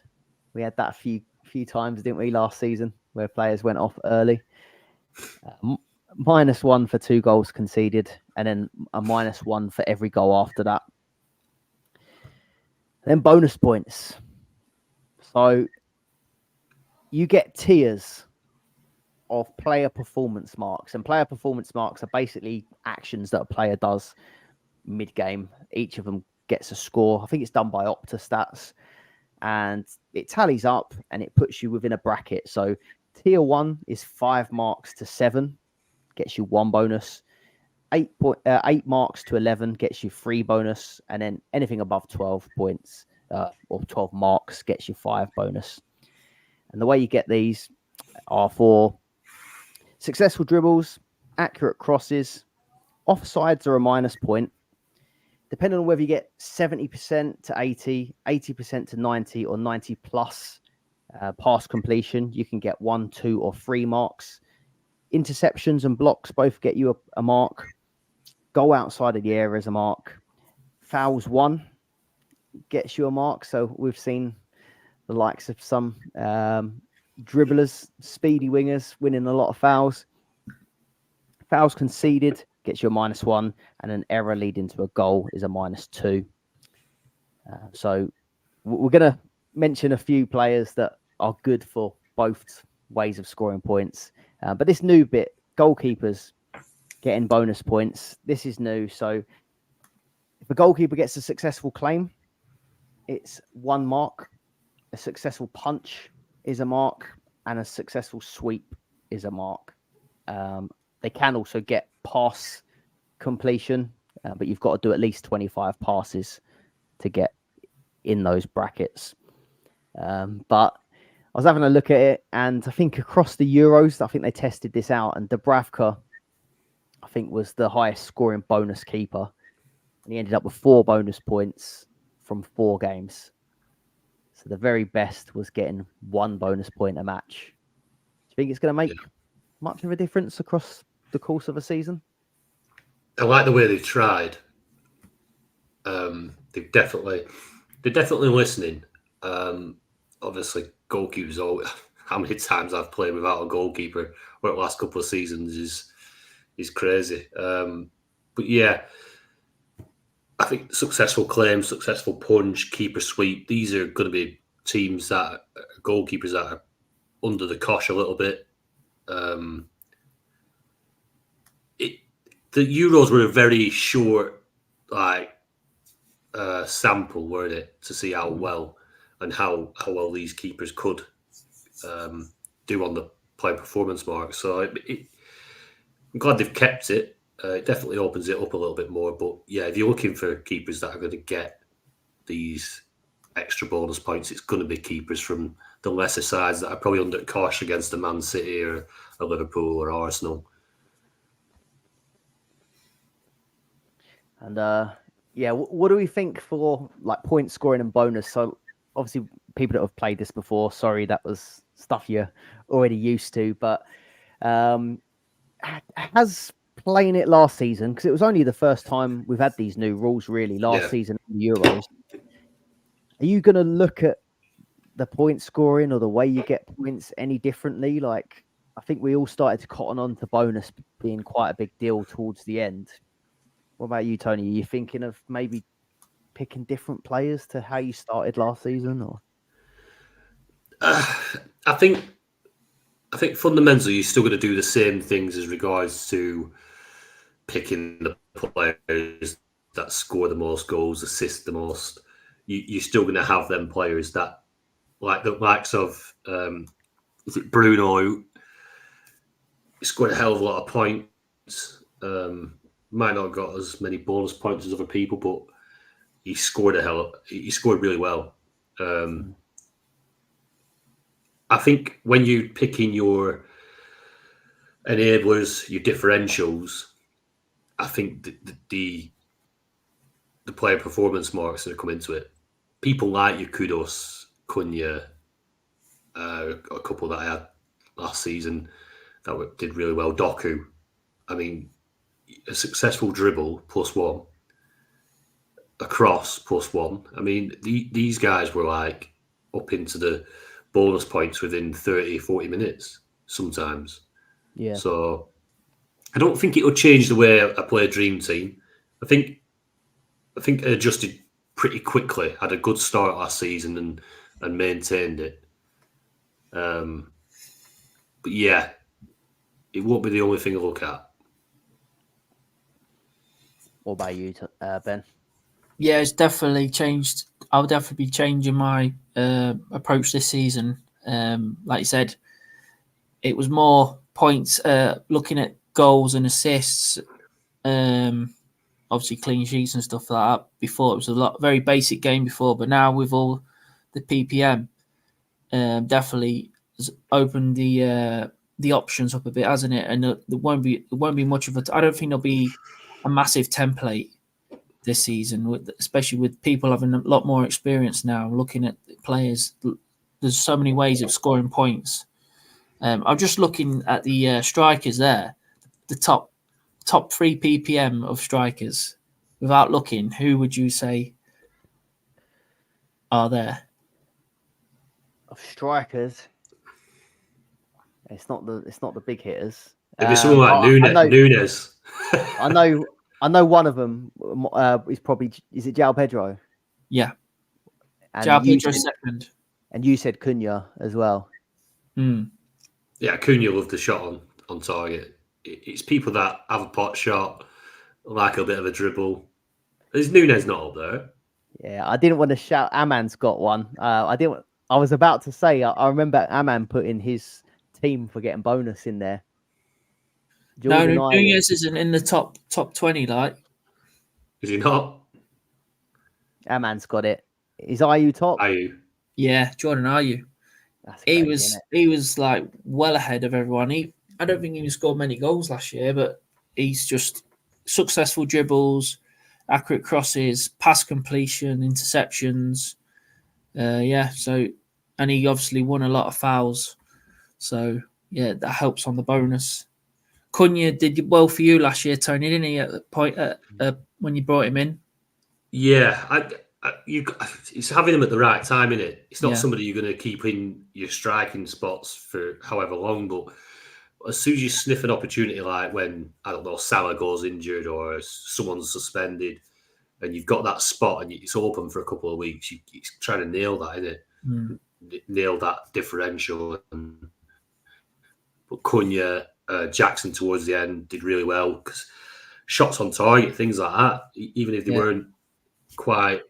We had that a few times, didn't we, last season, where players went off early. -1 for 2 goals conceded, and then a -1 for every goal after that. Then bonus points. So you get tiers of player performance marks, and player performance marks are basically actions that a player does mid-game. Each of them gets a score. I think it's done by Opta Stats, and it tallies up and it puts you within a bracket. So tier 1 is 5 marks to 7, gets you 1 bonus. 8 marks to 11 gets you 3 bonus, and then anything above 12 points or 12 marks gets you 5 bonus. And the way you get these are for successful dribbles, accurate crosses, offsides are a minus point. Depending on whether you get 70% to 80, 80% to 90, or 90 plus pass completion, you can get 1, 2, or 3 marks. Interceptions and blocks both get you a mark. Goal outside of the area is a mark. Fouls 1 gets you a mark. So we've seen the likes of some dribblers, speedy wingers winning a lot of fouls. Fouls conceded gets you a -1, and an error leading to a goal is a -2. So we're going to mention a few players that are good for both ways of scoring points. But this new bit, goalkeepers getting bonus points, this is new. So if a goalkeeper gets a successful claim, it's 1 mark. A successful punch is a mark, and a successful sweep is a mark. They can also get pass completion, but you've got to do at least 25 passes to get in those brackets. But I was having a look at it, and I think across the Euros, I think they tested this out, and Dubravka, I think, was the highest scoring bonus keeper, and he ended up with 4 bonus points from 4 games. So the very best was getting 1 bonus point a match. Do you think it's going to make much of a difference across the course of a season? I like the way they've tried. They're definitely listening. Obviously, goalkeepers. How many times I've played without a goalkeeper over the last couple of seasons is crazy. But yeah, I think successful claim, successful punch, keeper sweep. These are going to be teams that goalkeepers that are under the cosh a little bit. The Euros were a very short, sample, weren't it, to see how well and how well these keepers could do on the player performance mark. So I'm glad they've kept it. It definitely opens it up a little bit more. But yeah, if you're looking for keepers that are going to get these extra bonus points, it's going to be keepers from the lesser sides that are probably under cosh against a Man City or a Liverpool or Arsenal. And yeah, what do we think for like point scoring and bonus? So obviously, people that have played this before, sorry, that was stuff you're already used to. But has playing it last season, because it was only the first time we've had these new rules really last season in the Euros. Are you going to look at the point scoring or the way you get points any differently? Like, I think we all started to cotton on to bonus being quite a big deal towards the end. What about you, Tony? Are you thinking of maybe picking different players to how you started last season, or? I think fundamentally you're still going to do the same things as regards to picking the players that score the most goals, assist the most. You're still going to have them players that, like the likes of, is it Bruno? He scored a hell of a lot of points. Might not have got as many bonus points as other people, but he scored really well. I think when you're picking your enablers, your differentials, I think the player performance marks that come into it. People like your Kudos, Cunha, a couple that I had last season that did really well. Doku. I mean, a successful dribble +1, a cross +1. I mean, these guys were like up into the bonus points within 30, 40 minutes sometimes. Yeah. So I don't think it will change the way I play a dream team. I think it adjusted pretty quickly. Had a good start last season and maintained it. But yeah, it won't be the only thing I look at. What about you, Ben? Yeah, it's definitely changed. I'll definitely be changing my approach this season. Like you said, it was more points, looking at goals and assists, obviously clean sheets and stuff like that. Before it was very basic game before, but now with all the PPM, definitely has opened the options up a bit, hasn't it? And there won't be much of I don't think there'll be a massive template this season, especially with people having a lot more experience now, looking at players. There's so many ways of scoring points. I'm just looking at the strikers there, the top 3 PPM of strikers. Without looking, who would you say are there? Of strikers, it's not the big hitters. It'd be someone like Nunes. I know one of them is probably, is it João Pedro? Yeah, and João Pedro second. And you said Cunha as well. Yeah, Cunha loved the shot on target. It's people that have a pot shot, like a bit of a dribble. Is Nunes not up there? Yeah, I didn't want to shout. Aman's got one. I was about to say. I remember Aman putting his team for getting bonus in there. Nunes isn't in the top 20. Like, is he not? Aman's got it. Is Ayew top? Ayew. Yeah, Jordan Ayew. He was like well ahead of everyone. I don't think he scored many goals last year, but he's just successful dribbles, accurate crosses, pass completion, interceptions. So, and he obviously won a lot of fouls. So yeah, that helps on the bonus. Cunha did well for you last year, Tony, didn't he? At the point when you brought him in. Yeah, it's having him at the right time, isn't it? It's not Yeah. somebody you're going to keep in your striking spots for however long, but as soon as you sniff an opportunity, like when, I don't know, Salah goes injured or someone's suspended, and you've got that spot and it's open for a couple of weeks, you're trying to nail that, isn't it? Nail that differential. But Cunha, Jackson towards the end did really well because shots on target, things like that, even if they weren't quite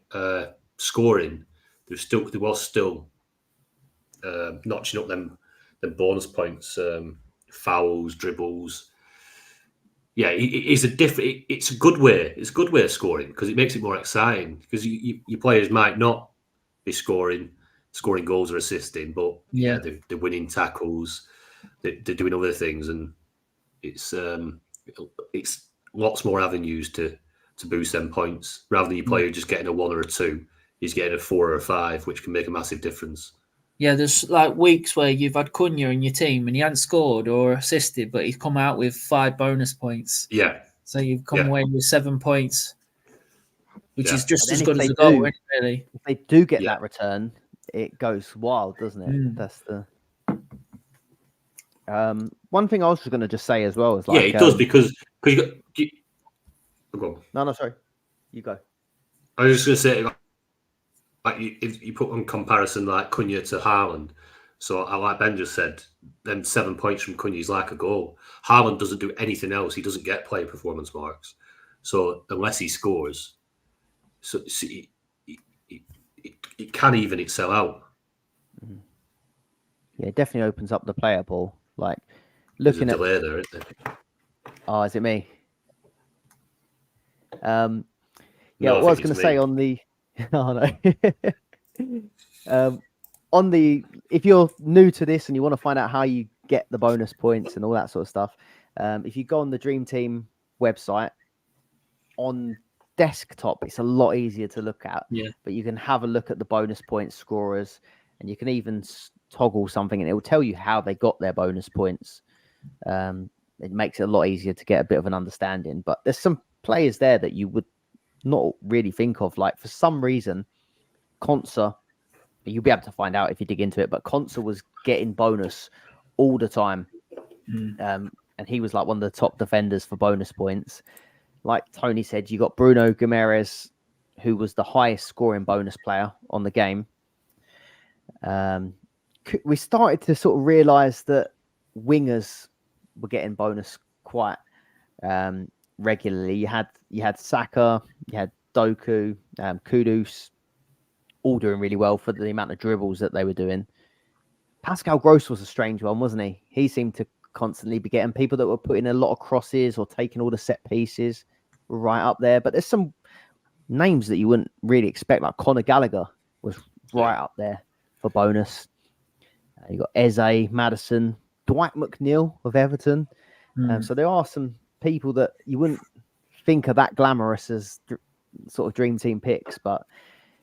scoring, there was still notching up them bonus points, fouls, dribbles. Yeah, it's a good way. It's a good way of scoring because it makes it more exciting. Because your players might not be scoring goals or assisting, but they're winning tackles. They're doing other things, and it's lots more avenues to boost them points rather than your player just getting a 1 or a 2. He's getting a 4 or a 5, which can make a massive difference. Yeah, there's like weeks where you've had Cunha in your team and he hasn't scored or assisted, but he's come out with 5 bonus points. Yeah. So you've come away with 7 points, which is just as good as a goal, isn't it, really? If they do get that return, it goes wild, doesn't it? That's the one thing I was going to just say as well is like, it does because you got. No, sorry, you go. I was just going to say, like if you put on comparison like Cunha to Haaland, so like Ben just said, then 7 points from Cunha is like a goal. Haaland doesn't do anything else; he doesn't get player performance marks. So unless he scores, it can even itself out. Yeah, it definitely opens up the player ball. Like looking at delay there, isn't there? Oh, is it me? Yeah, what I was going to say on the on the, if you're new to this and you want to find out how you get the bonus points and all that sort of stuff, if you go on the Dream Team website on desktop, it's a lot easier to look at. Yeah. But you can have a look at the bonus point scorers, and you can even toggle something, and it will tell you how they got their bonus points. It makes it a lot easier to get a bit of an understanding. But there's some players there that you would not really think of. Like for some reason, Konsa, you'll be able to find out if you dig into it, but Konsa was getting bonus all the time. And he was like one of the top defenders for bonus points. Like Tony said, you got Bruno Guimaraes, who was the highest scoring bonus player on the game. We started to sort of realise that wingers were getting bonus quite regularly. You had Saka, you had Doku, Kudus, all doing really well for the amount of dribbles that they were doing. Pascal Gross was a strange one, wasn't he? He seemed to constantly be getting people that were putting a lot of crosses or taking all the set pieces right up there. But there's some names that you wouldn't really expect, like Conor Gallagher was right up there for bonus. You got Eze, Maddison, Dwight McNeil of Everton. So there are some people that you wouldn't think are that glamorous as sort of Dream Team picks, but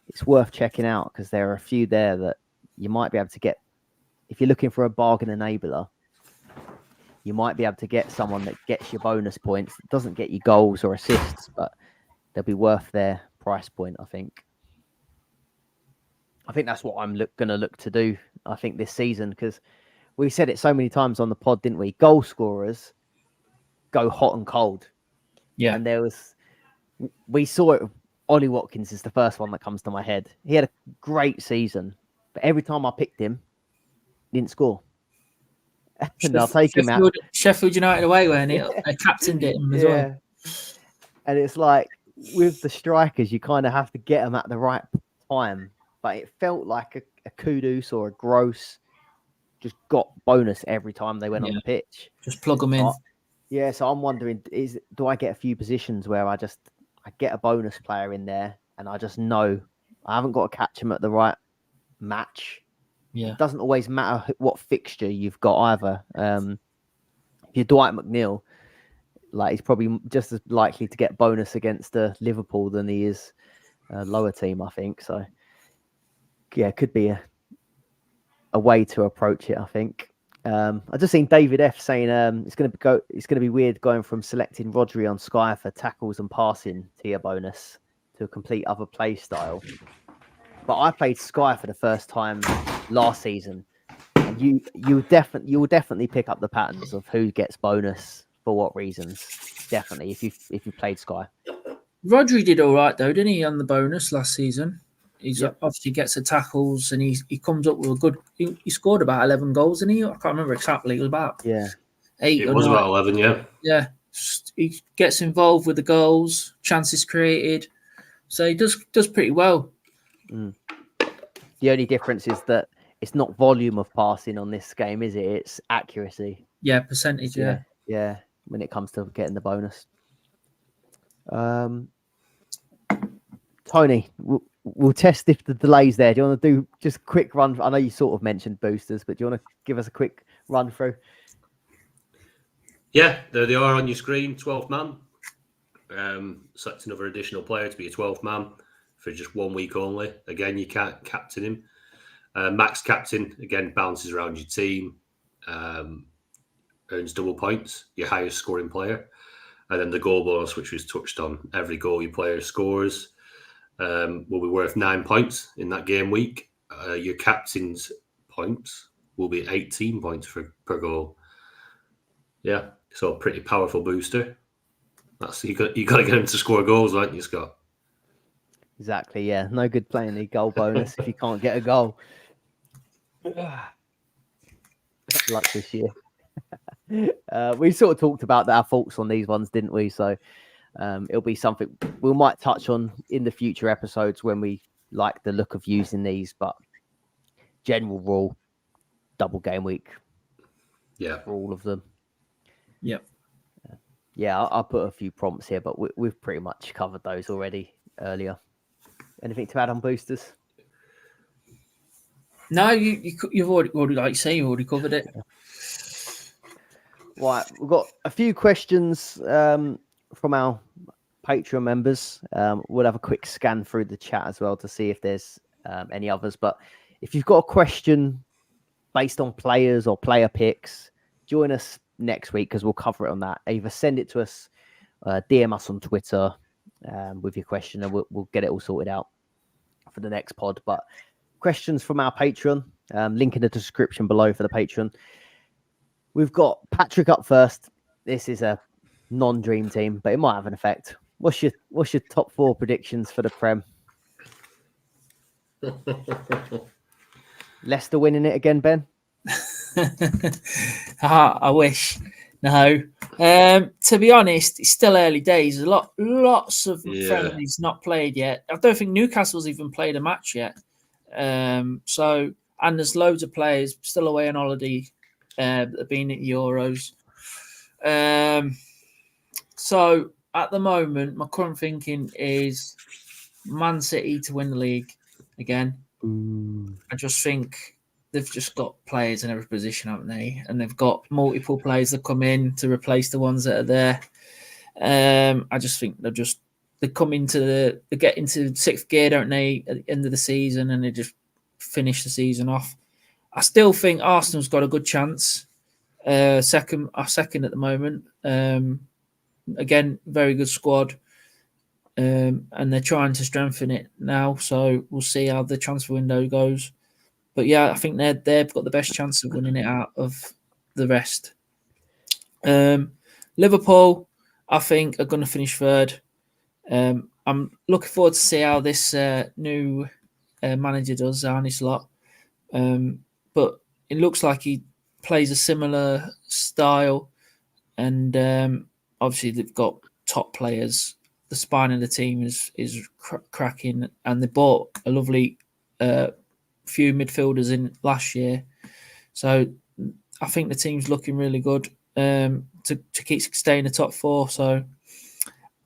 it's worth checking out because there are a few there that you might be able to get. If you're looking for a bargain enabler, you might be able to get someone that gets your bonus points. It doesn't get you goals or assists, but they'll be worth their price point, I think. I think that's what I'm going to look to do, I think, this season, because we said it so many times on the pod, didn't we? Goal scorers go hot and cold. Yeah. And we saw it. Ollie Watkins is the first one that comes to my head. He had a great season, but every time I picked him, he didn't score. And I'll take him out. Sheffield United away when they captained it as well. And it's like with the strikers, you kind of have to get them at the right time. But it felt like a Kudus or a Gross just got bonus every time they went on the pitch. Just plug them in. So I'm wondering, do I get a few positions where I get a bonus player in there and I just know I haven't got to catch him at the right match. Yeah. It doesn't always matter what fixture you've got either. If you're Dwight McNeil, like he's probably just as likely to get bonus against Liverpool than he is a lower team, I think. So, yeah, it could be a way to approach it, I think. I just seen David F saying it's going to be weird going from selecting Rodri on Sky for tackles and passing tier bonus to a complete other play style. But I played Sky for the first time last season, and you will definitely pick up the patterns of who gets bonus for what reasons. Definitely, if you played Sky. Rodri did all right though, didn't he, on the bonus last season? He's obviously gets the tackles and he comes up with a good. He scored about 11 goals, didn't he? I can't remember exactly. It was about 8. It was 9. about 11, yeah. Yeah, he gets involved with the goals, chances created, so he does pretty well. The only difference is that it's not volume of passing on this game, is it? It's accuracy. Yeah, percentage. Yeah. When it comes to getting the bonus. Tony, we'll test if the delay's there. Do you want to do just a quick run? I know you sort of mentioned boosters, but do you want to give us a quick run through? Yeah, there they are on your screen. 12th man. Select another additional player to be a 12th man for just 1 week only. Again, you can't captain him. Max captain, again, bounces around your team. Earns double points, your highest scoring player. And then the goal bonus, which was touched on, every goal your player scores will be worth 9 points in that game week. Your captain's points will be 18 points per goal. Yeah, so a pretty powerful booster. That's you got to get him to score goals, haven't you, Scott? Exactly. Yeah, no good playing the goal bonus if you can't get a goal. Luck this year. We sort of talked about our thoughts on these ones, didn't we? So it'll be something we might touch on in the future episodes when we like the look of using these. But general rule, double game week. Yeah, for all of them. Yep. Yeah, I'll put a few prompts here, but we've pretty much covered those already earlier. Anything to add on boosters? No, you've already, like you say, you've already covered it. Right, we've got a few questions from our Patreon members. We'll have a quick scan through the chat as well to see if there's any others. But if you've got a question based on players or player picks, join us next week because we'll cover it on that. Either send it to us, DM us on Twitter with your question, and we'll get it all sorted out for the next pod. But questions from our Patreon, link in the description below for the Patreon. We've got Patrick up first. This is a non-dream team, but it might have an effect. What's your top 4 predictions for the Prem? Leicester winning it again, Ben? I wish. No. To be honest, it's still early days. Lots of friendlies not played yet. I don't think Newcastle's even played a match yet. And there's loads of players still away on holiday that have been at Euros. So at the moment, my current thinking is Man City to win the league again. I just think they've just got players in every position, haven't they? And they've got multiple players that come in to replace the ones that are there. I just think they get into 6th gear, don't they, at the end of the season, and they just finish the season off. I still think Arsenal's got a good chance. Second at the moment. Again, very good squad. And they're trying to strengthen it now. So we'll see how the transfer window goes. But yeah, I think they've got the best chance of winning it out of the rest. Liverpool, I think, are going to finish 3rd. I'm looking forward to see how this new manager does, Arne Slot. But it looks like he plays a similar style, and obviously they've got top players. The spine of the team is cracking, and they bought a lovely few midfielders in last year. So I think the team's looking really good to keep staying in the top 4. So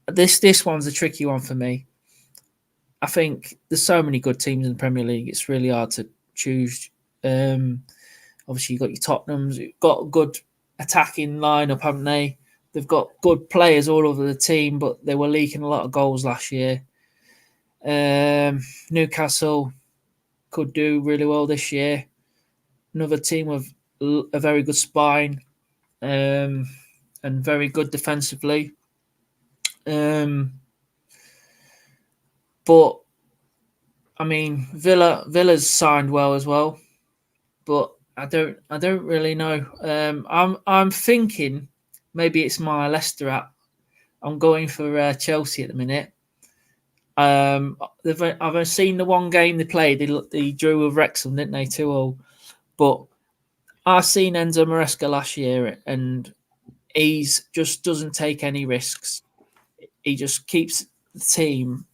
this one's a tricky one for me. I think there's so many good teams in the Premier League. It's really hard to choose. Obviously, you've got your Tottenham's. You've got a good attacking lineup, haven't they? They've got good players all over the team, but they were leaking a lot of goals last year. Newcastle could do really well this year. Another team with a very good spine, and very good defensively. But I mean, Villa's signed well as well, but I don't really know. I'm thinking maybe it's my Leicester app. I'm going for Chelsea at the minute. I've seen the one game they played. They drew with Wrexham, didn't they? 2-2. But I've seen Enzo Maresca last year, and he's just doesn't take any risks. He just keeps the team.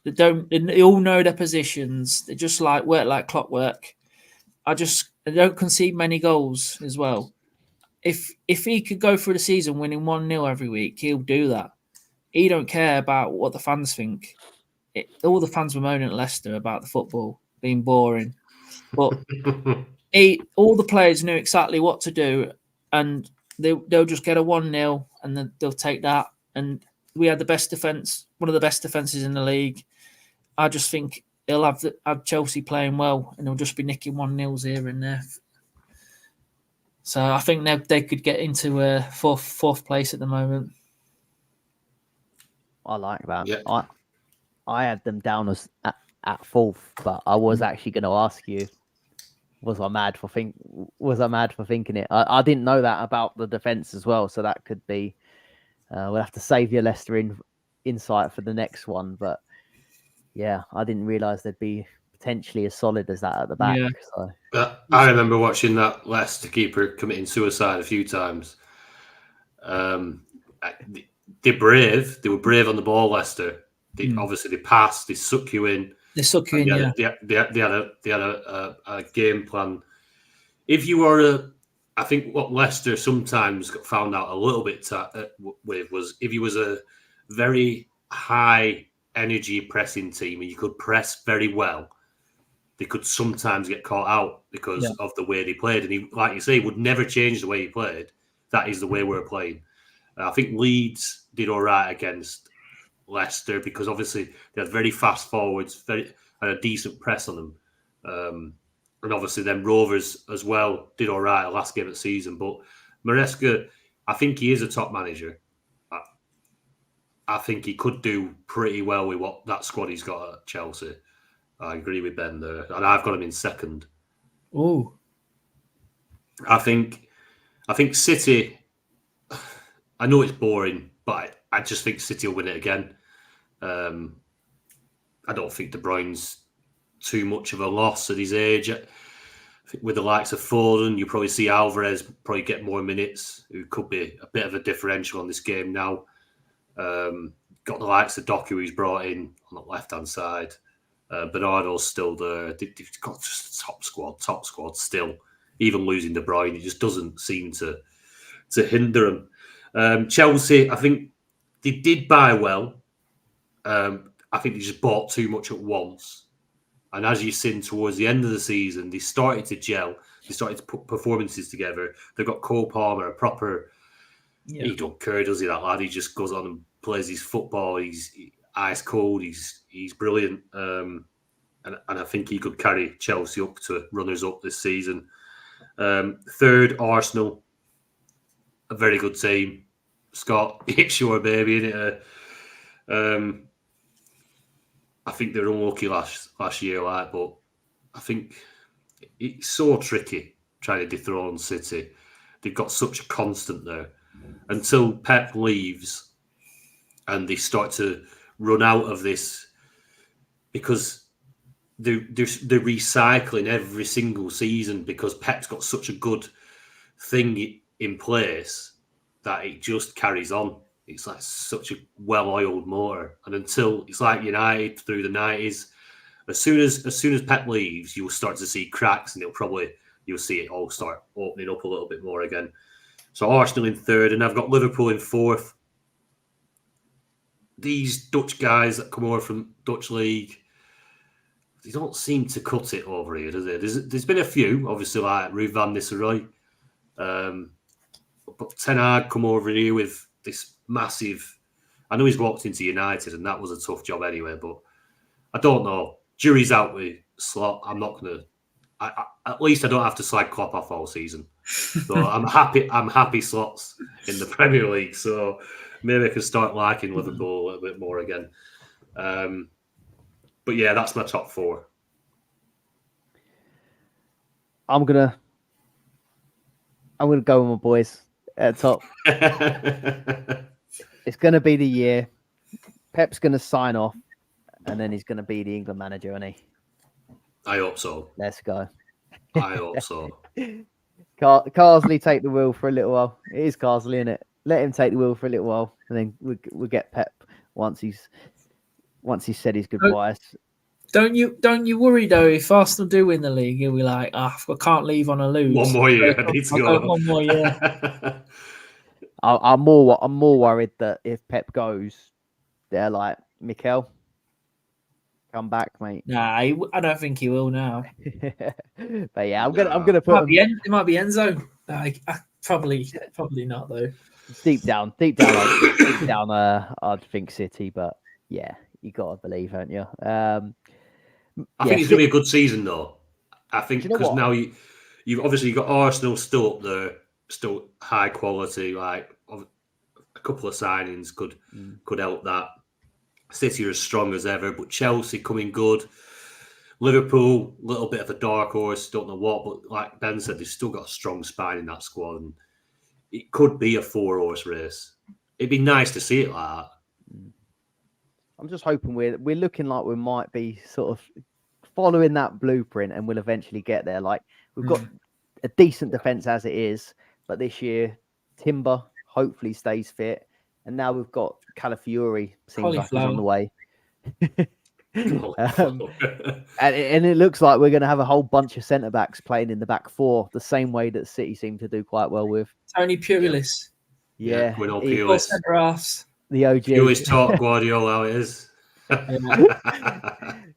They all know their positions. They just work like clockwork. They don't concede many goals as well. If he could go through the season winning 1-0 every week, he'll do that. He don't care about what the fans think. All the fans were moaning at Leicester about the football being boring, but all the players knew exactly what to do, and they'll just get a 1-0, and then they'll take that. And we had the best defense, one of the best defenses in the league. I just think he'll have Chelsea playing well, and they'll just be nicking 1-0s here and there. So I think they could get into fourth place at the moment. I like that. Yeah. I had them down as at fourth, but I was actually going to ask you, was I mad for thinking it? I didn't know that about the defense as well, so that could be. We'll have to save your Leicester insight for the next one, but yeah, I didn't realise they'd be potentially as solid as that at the back. Yeah. So. I remember watching that Leicester keeper committing suicide a few times. They were brave on the ball, Leicester. Obviously they passed, they suck you in. They suck you in, yeah. They had a game plan. If you were I think what Leicester sometimes got found out a little bit with was if you was a very high energy pressing team and you could press very well, they could sometimes get caught out because of the way they played. And he, like you say, would never change the way he played. That is the way we're playing. I think Leeds did all right against Leicester because obviously they had very fast forwards, and a decent press on them. And obviously then Rovers as well did all right last game of the season. But Maresca, I think he is a top manager. I think he could do pretty well with what that squad he's got at Chelsea. I agree with Ben there. And I've got him in second. Oh. I think City, I know it's boring, but I just think City will win it again. I don't think De Bruyne's too much of a loss at his age. I think with the likes of Foden, you probably see Alvarez probably get more minutes, who could be a bit of a differential on this game now. Got the likes of Doku, who's brought in on the left-hand side. Bernardo's still there. They've got just a top squad still. Even losing De Bruyne, it just doesn't seem to hinder them. Chelsea, I think they did buy well. I think they just bought too much at once. And as you've seen towards the end of the season, they started to gel. They started to put performances together. They've got Cole Palmer, a proper... Yeah. He don't care, does he, that lad? He just goes on and plays his football. He's ice cold. He's brilliant. And I think he could carry Chelsea up to runners-up this season. Third, Arsenal. A very good team. Scott, it's your baby, isn't it? I think they're unlucky last year, but I think it's so tricky trying to dethrone City. They've got such a constant there. Until Pep leaves and they start to run out of this, because they're recycling every single season because Pep's got such a good thing in place that it just carries on. It's like such a well-oiled motor. And until it's like United through the 90s, as soon as Pep leaves, you'll start to see cracks and you'll see it all start opening up a little bit more again. So Arsenal in third, and I've got Liverpool in fourth. These Dutch guys that come over from Dutch League, they don't seem to cut it over here, do they? There's been a few, obviously, like Ruud van Nistelrooy. But Ten Hag come over here with this massive... I know he's walked into United, and that was a tough job anyway, but I don't know. Jury's out with Slot. I'm not going to at least I don't have to slag Klopp off all season. So I'm happy slots in the Premier League. So maybe I can start liking Liverpool a little bit more again. But yeah, that's my top 4. I'm gonna go with my boys at top. It's gonna be the year. Pep's gonna sign off, and then he's gonna be the England manager, isn't he? I hope so. Let's go. I hope so. Carsley take the wheel for a little while. It is Carsley, isn't it? Let him take the wheel for a little while, and then we'll get Pep once he's said his goodbyes. Don't you worry though? If Arsenal do win the league, you'll be like, I can't leave on a lose. One more year, I need to go. One more year. I'm more worried that if Pep goes, they're like, Mikel, come back, mate. Nah, I don't think he will now. But yeah, I'm gonna put it might be Enzo. Probably not though. Deep down, I'd think City, but yeah, you gotta believe, haven't you? I think it's gonna be a good season though. I think because now you've obviously got Arsenal still up there, still high quality. Like a couple of signings could help that. City are as strong as ever, but Chelsea coming good. Liverpool, a little bit of a dark horse, don't know what, but like Ben said, they've still got a strong spine in that squad, and it could be a 4-horse race. It'd be nice to see it like that. I'm just hoping we're looking like we might be sort of following that blueprint, and we'll eventually get there. Like we've got a decent defense as it is, but this year Timber hopefully stays fit, and now we've got Calafiori seems like he's on the way. And it looks like we're going to have a whole bunch of centre backs playing in the back 4, the same way that City seem to do quite well with Tony Pulis. Yeah, Pulis. Centre halves. The OG. Pulis taught Guardiola how it is.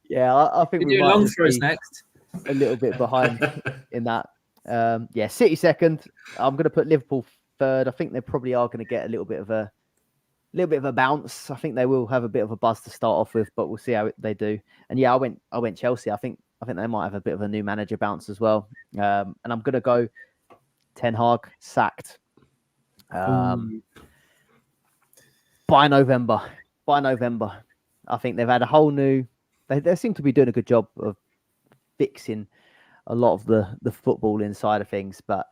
Yeah, I think we're long for us next. A little bit behind in that. Yeah, City second. I'm going to put Liverpool third. I think they probably are going to get a little bit of a bounce. I think they will have a bit of a buzz to start off with, but we'll see how they do. And yeah, I went Chelsea. I think they might have a bit of a new manager bounce as well. And I'm going to go Ten Hag sacked. By November, I think they've had a whole new. They seem to be doing a good job of fixing a lot of the footballing side of things, but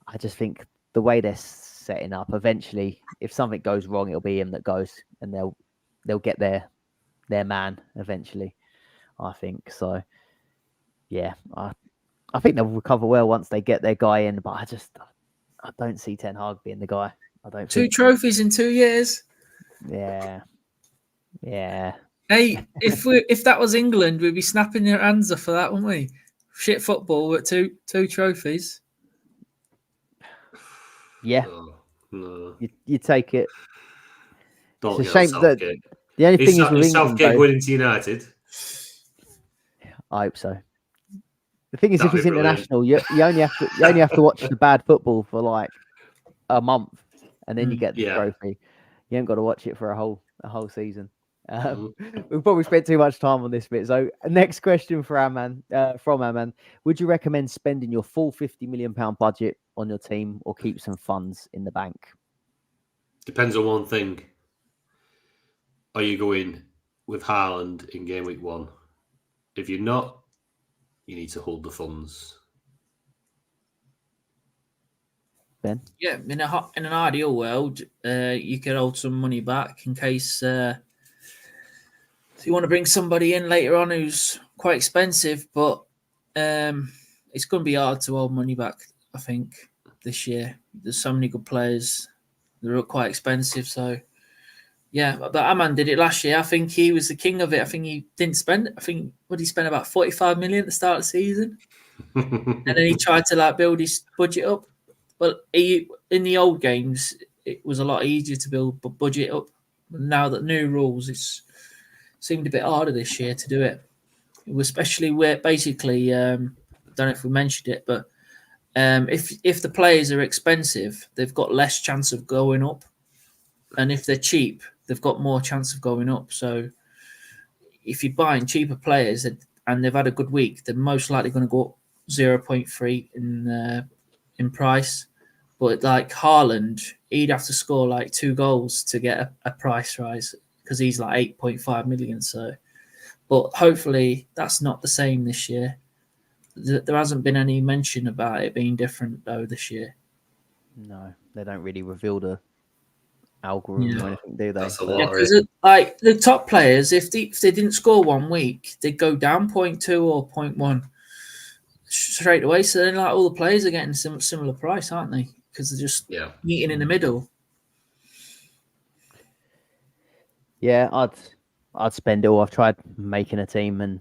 I just think the way they're setting up, eventually, if something goes wrong, it'll be him that goes, and they'll get their man eventually. I think so. Yeah, I think they'll recover well once they get their guy in, but I don't see Ten Hag being the guy. I don't. 2 trophies in 2 years. Yeah. Hey, if that was England, we'd be snapping their hands off for that, wouldn't we? Shit football with two trophies. Yeah. No. You take it. Don't it's a shame that the only thing is with Southgate going into United. I hope so. The thing is, if he's international, you only have to watch the bad football for like a month, and then you get the trophy. You ain't got to watch it for a whole season. We've probably spent too much time on this bit. So, next question for from our man: would you recommend spending your full £50 million budget on your team, or keep some funds in the bank? Depends on one thing. Are you going with Haaland in game week 1? If you're not, you need to hold the funds. Ben? Yeah, in an ideal world, you could hold some money back in case you want to bring somebody in later on who's quite expensive, but it's going to be hard to hold money back, I think, this year. There's so many good players. They're quite expensive, so yeah. But Aman did it last year. I think he was the king of it. I think he didn't spend it. I think, what did he spend? About 45 million at the start of the season. And then he tried to build his budget up. Well, in the old games, it was a lot easier to build budget up. Now that new rules, it's seemed a bit harder this year to do it. Especially where basically, I don't know if we mentioned it, but if the players are expensive, they've got less chance of going up. And if they're cheap, they've got more chance of going up. So if you're buying cheaper players and they've had a good week, they're most likely going to go up 0.3 in price. But like Haaland, he'd have to score like 2 goals to get a price rise because he's like 8.5 million. So, but hopefully that's not the same this year. There hasn't been any mention about it being different though this year. No, they don't really reveal the algorithm or anything, do they? That's a Yeah, lot. because like the top players, if they didn't score 1 week, they'd go down 0.2 or 0.1 straight away. So then, like all the players are getting similar price, aren't they? Because they're just meeting in the middle. Yeah, I'd spend it all. I've tried making a team and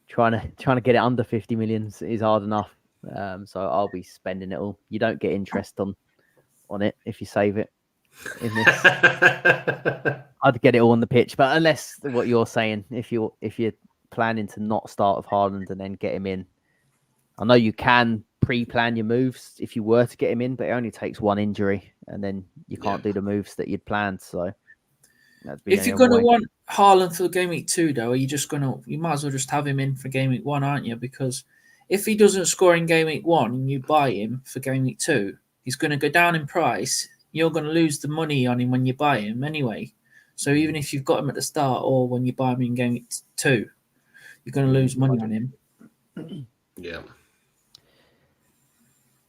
trying to get it under 50 million is hard enough. So I'll be spending it all. You don't get interest on it if you save it in this. I'd get it all on the pitch, but unless what you're saying, if you're planning to not start with Haaland and then get him in, I know you can pre-plan your moves if you were to get him in, but it only takes 1 injury and then you can't do the moves that you'd planned. So if you're going to want Haaland for Game Week 2, though, are you just going to? You might as well just have him in for Game Week 1, aren't you? Because if he doesn't score in Game Week 1 and you buy him for Game Week 2, he's going to go down in price. You're going to lose the money on him when you buy him anyway. So even if you've got him at the start or when you buy him in Game Week 2, you're going to lose money on him.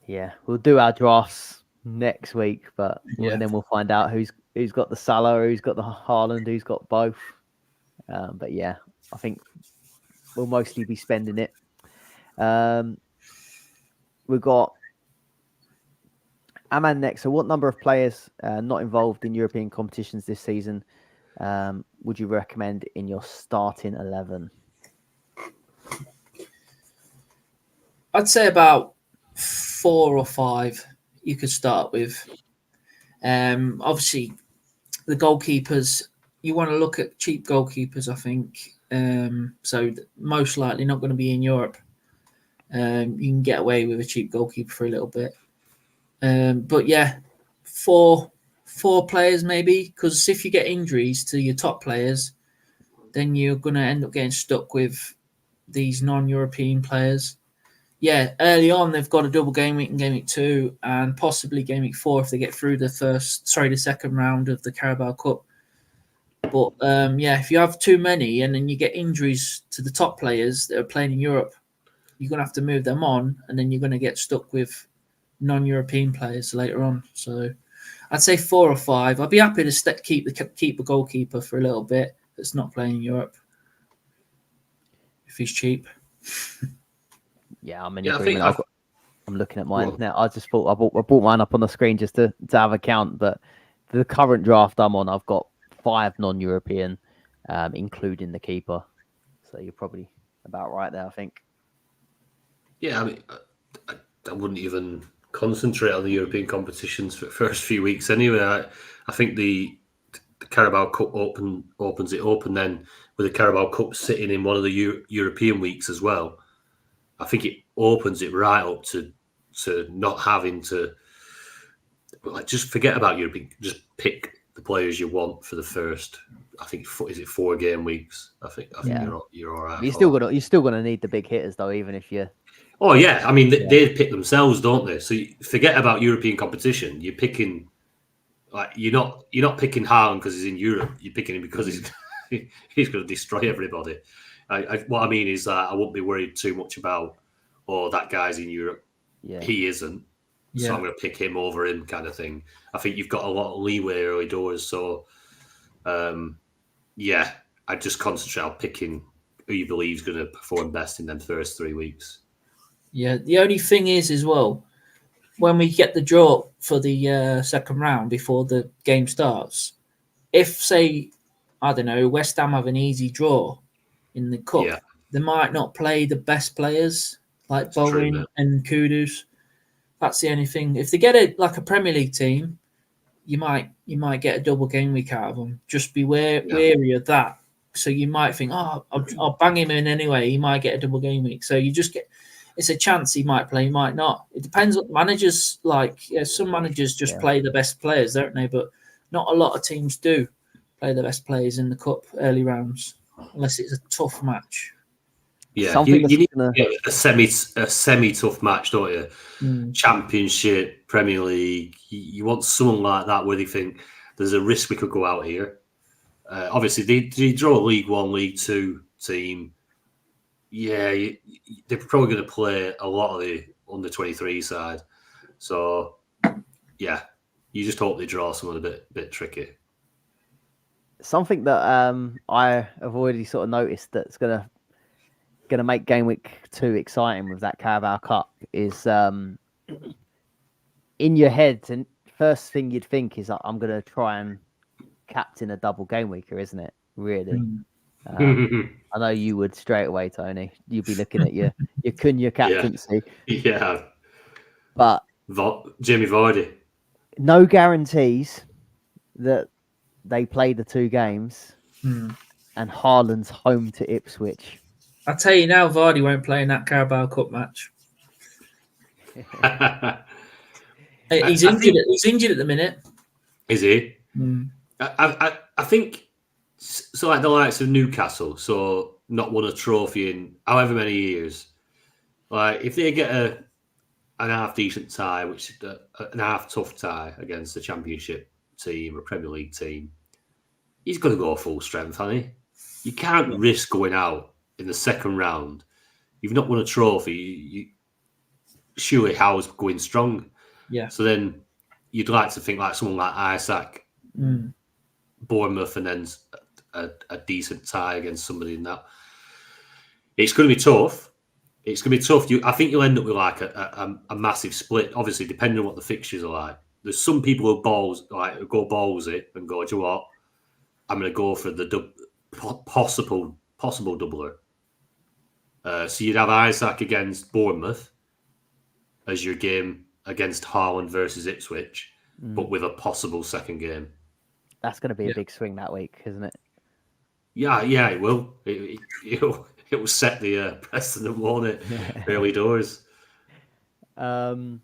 Yeah, we'll do our drafts next week, but then we'll find out who's got the Salah, who's got the Haaland, who's got both. But yeah, I think we'll mostly be spending it. We've got Aman next. So what number of players not involved in European competitions this season would you recommend in your starting 11? I'd say about 4 or 5 you could start with. Obviously, the goalkeepers, you want to look at cheap goalkeepers, I think. So most likely not going to be in Europe. You can get away with a cheap goalkeeper for a little bit. But yeah, 4 players maybe, because if you get injuries to your top players, then you're going to end up getting stuck with these non-European players. Yeah, early on they've got a double game week in Game Week 2 and possibly Game Week 4 if they get through the second round of the Carabao Cup. But if you have too many and then you get injuries to the top players that are playing in Europe, you're going to have to move them on and then you're going to get stuck with non-European players later on. So I'd say 4 or 5. I'd be happy to keep the goalkeeper for a little bit that's not playing in Europe if he's cheap. Yeah, I'm in agreement. I'm looking at mine now. I just thought I brought mine up on the screen just to have a count. But the current draft I'm on, I've got 5 non-European, including the keeper. So you're probably about right there, I think. Yeah, I mean, I wouldn't even concentrate on the European competitions for the first few weeks anyway. I think the Carabao Cup opens it up, and then with the Carabao Cup sitting in one of the European weeks as well, I think it opens it right up to not having to just forget about European. Just pick the players you want for the first. I think is it 4 game weeks. I think you're all right. You're still gonna need the big hitters though, even if you. Oh yeah, I mean they pick themselves, don't they? So you forget about European competition. You're picking you're not picking Haaland because he's in Europe. You're picking him because he's going to destroy everybody. What I mean is that I won't be worried too much about that guy's in Europe. Yeah. He isn't. Yeah. So I'm going to pick him over him kind of thing. I think you've got a lot of leeway early doors. So I just concentrate on picking who you believe is going to perform best in them first 3 weeks. Yeah, the only thing is as well, when we get the draw for the second round before the game starts, if, say, I don't know, West Ham have an easy draw in the cup, they might not play the best players like Bowen and Kudus. That's the only thing. If they get a Premier League team, you might get a double game week out of them. Just be wary of that. So you might think, I'll bang him in anyway. He might get a double game week. So you just get. It's a chance he might play, he might not. It depends what managers like. Yeah, some managers just play the best players, don't they? But not a lot of teams do play the best players in the cup early rounds, unless it's a tough match. Yeah, Something you need gonna... to get a semi tough match, don't you? Championship, Premier League. You want someone like that where they think there's a risk we could go out here. Obviously, they draw a League One, League Two team. Yeah, they're probably going to play a lot of the under 23 side. So, yeah, you just hope they draw someone a bit tricky. Something that I have already sort of noticed that's gonna make Game Week 2 exciting with that Carabao Cup is in your head, and first thing you'd think is I'm gonna try and captain a double game weeker, isn't it? Really. I know you would straight away, Tony. You'd be looking at your Cunha captaincy. Yeah. But Jamie Vardy. No guarantees that they play the 2 games, and Haaland's home to Ipswich. I'll tell you now, Vardy won't play in that Carabao Cup match. He's injured at the minute. Is he? I think so. Like the likes of Newcastle, so not won a trophy in however many years. Like if they get an half decent tie, which is an half tough tie against a Championship team or Premier League team, he's going to go full strength, hasn't he? You can't risk going out in the second round. You've not won a trophy. Surely Howe's going strong. Yeah. So then you'd like to think like someone like Isaac, Bournemouth, and then a decent tie against somebody in that. It's going to be tough. It's going to be tough. I think you'll end up with like a massive split. Obviously, depending on what the fixtures are like. There's some people who go ballsy and go, do you know what? I'm going to go for the possible doubler. So you'd have Isaac against Bournemouth as your game against Haaland versus Ipswich, but with a possible second game. That's going to be a big swing that week, isn't it? Yeah, it will. It will set the precedent, won't it? Early doors. Who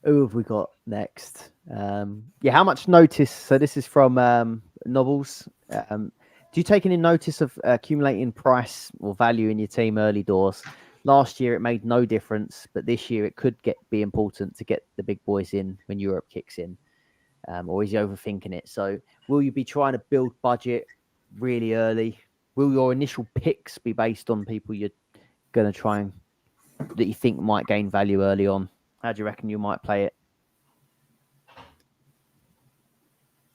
have we got next? How much notice? So this is from Nobbles. Do you take any notice of accumulating price or value in your team early doors? Last year it made no difference, but this year it could be important to get the big boys in when Europe kicks in. Or is he overthinking it? So will you be trying to build budget really early? Will your initial picks be based on people you're going to try and that you think might gain value early on? How do you reckon you might play it?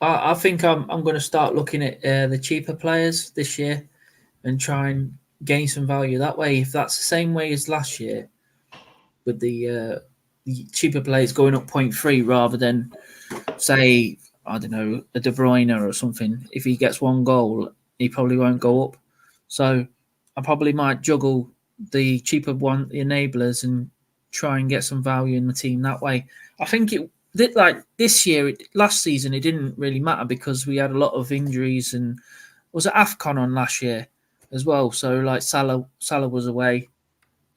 I think I'm going to start looking at the cheaper players this year and try and gain some value that way. If that's the same way as last year, with the cheaper players going up 0.3 rather than, say, I don't know, a De Bruyne or something. If he gets 1 goal, he probably won't go up. So I probably might juggle the cheaper one, the enablers, and try and get some value in the team that way. I think like this year, last season, it didn't really matter because we had a lot of injuries, and was it AFCON on last year as well? So like Salah was away.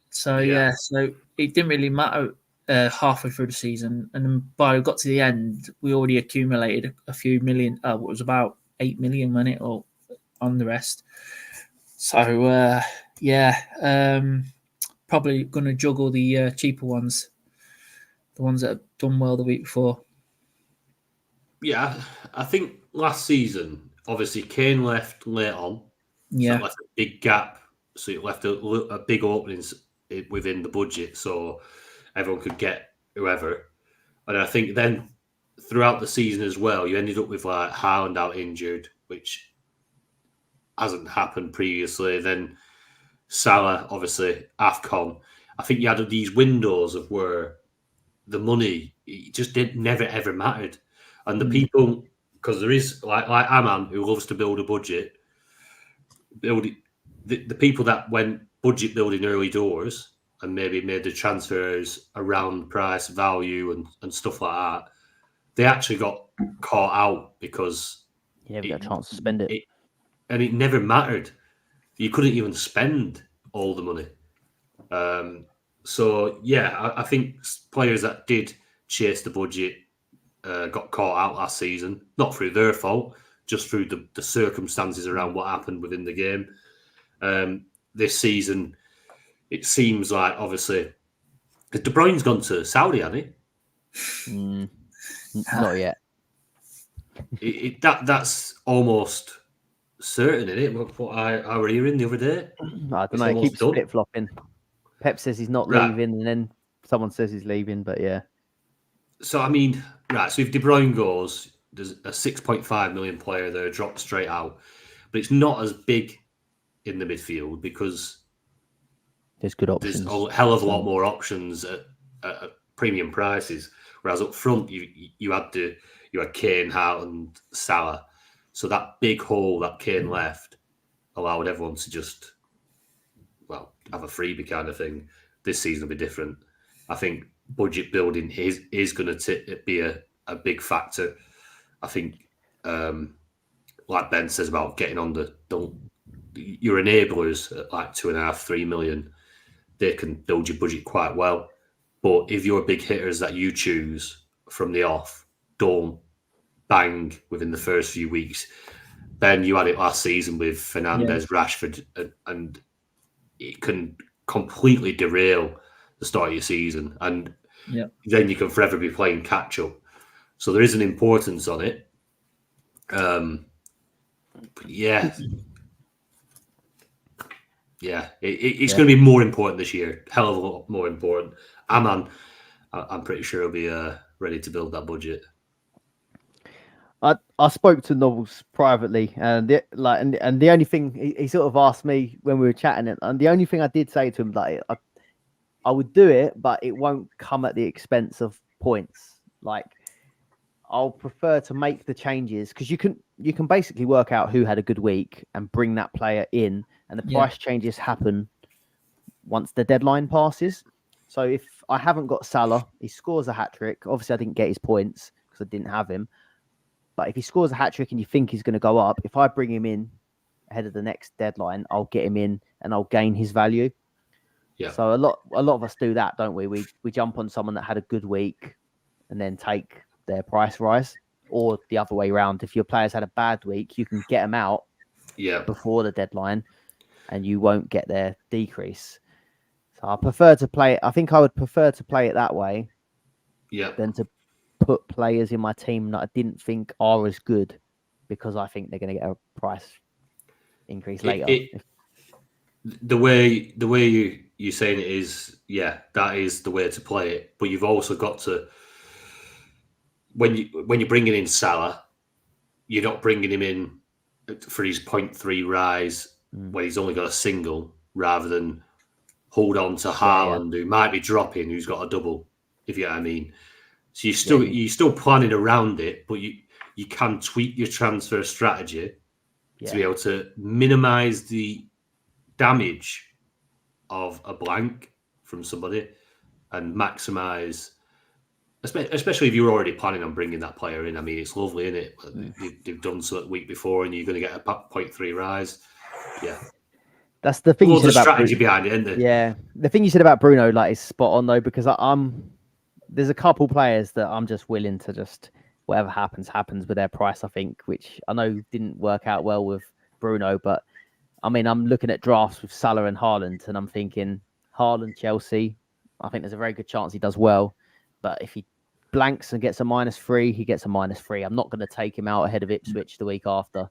So so it didn't really matter halfway through the season, and then by we got to the end, we already accumulated a few million. It was about 8 million, wasn't it, or on the rest. So probably going to juggle the cheaper ones, the ones that have done well the week before. Yeah, I think last season, obviously Kane left late on. So it left a big gap. So it left a big openings within the budget, so everyone could get whoever. And I think then throughout the season as well, you ended up with like Haaland out injured, which hasn't happened previously. Then Salah, obviously, AFCON. I think you had these windows of where the money just never ever mattered. And the people, because there is like Aman who loves to build a budget, the people that went budget building early doors and maybe made the transfers around price, value, and stuff like that, they actually got caught out because got a chance to spend it. And it never mattered. You couldn't even spend all the money. I think players that did chase the budget got caught out last season, not through their fault, just through the circumstances around what happened within the game. this season, it seems like obviously because De Bruyne's gone to Saudi, hasn't he? Not yet. That's almost certain, isn't it? What I were hearing the other day. I don't know. It keeps flip flopping. Pep says he's not leaving, and then someone says he's leaving. But yeah. So I mean, right. So if De Bruyne goes, there's a 6.5 million player there, dropped straight out, but it's not as big in the midfield because there's good options. There's a hell of a lot more options at premium prices. Whereas up front, you had Kane, Haaland, Salah. So that big hole that Kane left allowed everyone to just, have a freebie kind of thing. This season will be different. I think budget building is going to be a big factor. I think, like Ben says about getting on your enablers at like 2.5, 3 million, they can build your budget quite well. But if your big hitters that you choose from the off don't bang within the first few weeks, then you had it last season with Fernandes, Rashford, and it can completely derail the start of your season. And then you can forever be playing catch up. So there is an importance on it. It's going to be more important this year. Hell of a lot more important. I'm pretty sure he'll be ready to build that budget. I spoke to Nobles privately, and the only thing he sort of asked me when we were chatting, and the only thing I did say to him, like, I would do it, but it won't come at the expense of points. Like, I'll prefer to make the changes because you can basically work out who had a good week and bring that player in, and the price changes happen once the deadline passes. So if I haven't got Salah, he scores a hat-trick. Obviously, I didn't get his points because I didn't have him. But if he scores a hat-trick and you think he's going to go up, if I bring him in ahead of the next deadline, I'll get him in and I'll gain his value. Yeah. So a lot of us do that, don't we? We jump on someone that had a good week and then take their price rise, or the other way around. If your players had a bad week, you can get them out before the deadline and you won't get their decrease. So I prefer to play it. I think I would prefer to play it that way than to put players in my team that I didn't think are as good because I think they're going to get a price increase later. The way you're saying it is, that is the way to play it. But you've also got to, when you're bringing in Salah, you're not bringing him in for his 0.3 rise when he's only got a single, rather than hold on to Haaland, who might be dropping, who's got a double, if you know what I mean. So you're still planning around it, but you can tweak your transfer strategy to be able to minimise the damage of a blank from somebody and maximise, especially if you're already planning on bringing that player in. I mean, it's lovely, isn't it? They've done so the week before and you're going to get a 0.3 rise. Yeah. That's the thing. The strategy behind it, isn't there? Yeah. The thing you said about Bruno, like, is spot on though, because there's a couple players that I'm just willing to just whatever happens with their price, I think, which I know didn't work out well with Bruno, but I mean, I'm looking at drafts with Salah and Haaland and I'm thinking Haaland, Chelsea, I think there's a very good chance he does well, but if he blanks and gets a -3, he gets a -3. I'm not going to take him out ahead of Ipswich the week after.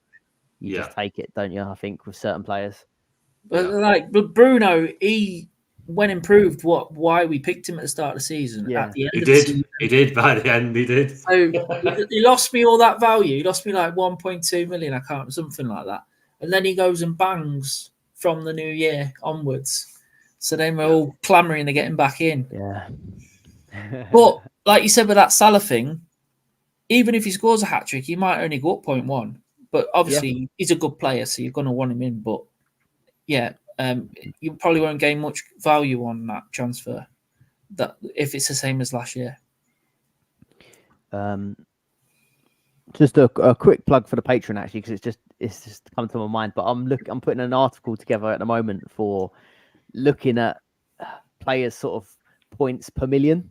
You just take it, don't you? I think with certain players. But Bruno, when improved, why we picked him at the start of the season. Yeah, at the end he of did. The season, he did by the end. He did. So he lost me all that value. He lost me like 1.2 million. I can't, something like that. And then he goes and bangs from the new year onwards. So then we're all clamouring to get him back in. Yeah. But like you said with that Salah thing, even if he scores a hat-trick, he might only go up 0.1. But obviously he's a good player, so you're going to want him in. But you probably won't gain much value on that transfer. That if it's the same as last year. Just a quick plug for the Patreon, actually, because it's just come to my mind. But I'm putting an article together at the moment for looking at players' sort of points per million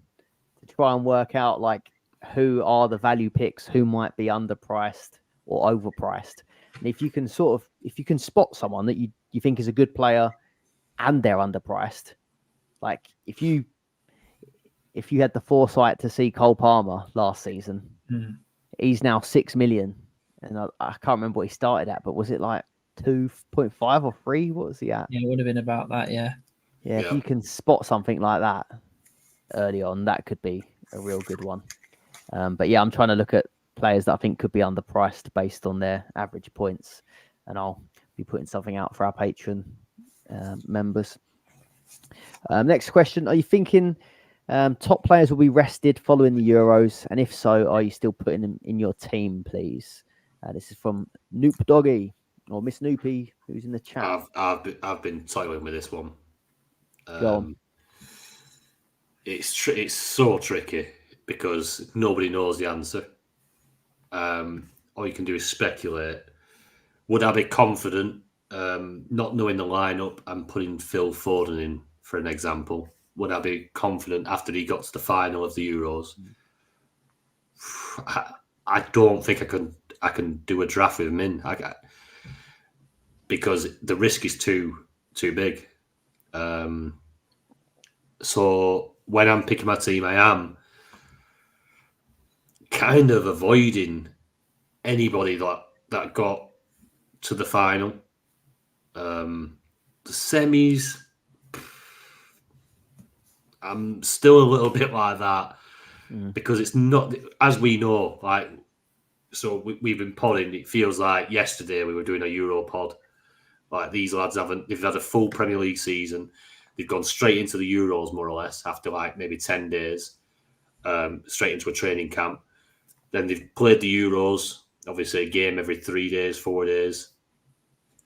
to try and work out like who are the value picks, who might be underpriced or overpriced. And if you can spot someone that you think is a good player and they're underpriced. Like if you had the foresight to see Cole Palmer last season, he's now 6 million, and I can't remember what he started at, but was it like 2.5 or 3? What was he at? Yeah, it would have been about that. Yeah. If you can spot something like that early on, that could be a real good one. But yeah, I'm trying to look at players that I think could be underpriced based on their average points, and I'll be putting something out for our Patreon members. Next question: are you thinking top players will be rested following the Euros, and if so, are you still putting them in your team, please? This is from Noop Doggy or Miss Noopy, who's in the chat. I've been toiling with this one. Go on. It's so tricky because nobody knows the answer. All you can do is speculate. Would I be confident, not knowing the lineup and putting Phil Foden in, for an example? Would I be confident after he got to the final of the Euros? I don't think I can do a draft with him in, because the risk is too big. So when I'm picking my team, I am kind of avoiding anybody that got to the final. The semis, I'm still a little bit like that because it's not, as we know, like, so we've been podding. It feels like yesterday we were doing a Euro pod. Like, these lads they've had a full Premier League season. They've gone straight into the Euros, more or less, after like maybe 10 days, straight into a training camp. Then they've played the Euros, obviously a game every 3 days, 4 days.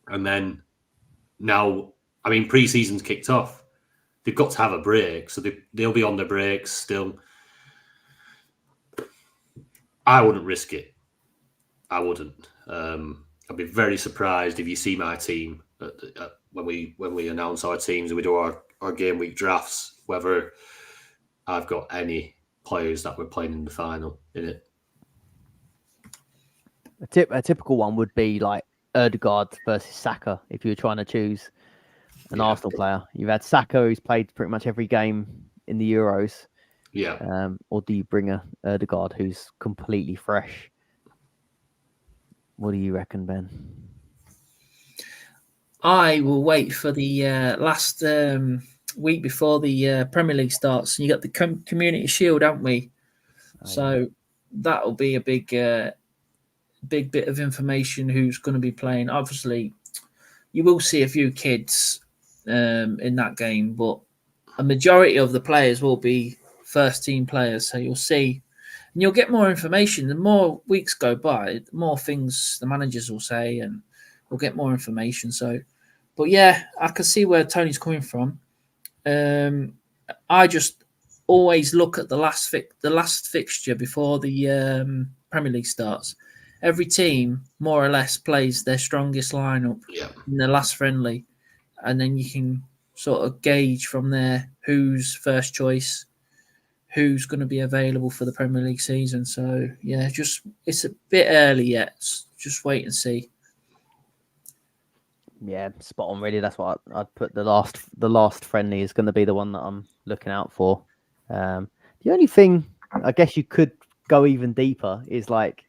And then now, I mean, pre-season's kicked off. They've got to have a break, so they'll be on their breaks still. I wouldn't risk it. I wouldn't. I'd be very surprised if you see my team when we announce our teams and we do our game week drafts, whether I've got any players that we're playing in the final in it. A typical one would be like Ødegaard versus Saka. If you were trying to choose an Arsenal player, you've had Saka, who's played pretty much every game in the Euros. Yeah. Or do you bring a Ødegaard who's completely fresh? What do you reckon, Ben? I will wait for the last week before the Premier League starts. You got the Community Shield, haven't we? So that'll be a big bit of information who's going to be playing. Obviously, you will see a few kids in that game, but a majority of the players will be first team players. So you'll see, and you'll get more information. The more weeks go by, the more things the managers will say, and we'll get more information. So, but yeah, I can see where Tony's coming from. I just always look at the last fixture before the Premier League starts. Every team more or less plays their strongest lineup in the last friendly, and then you can sort of gauge from there who's first choice, who's going to be available for the Premier League season. So yeah, it's a bit early yet. Just wait and see. Yeah, spot on. Really, that's what I'd put. The last friendly is going to be the one that I'm looking out for. The only thing I guess you could go even deeper is like,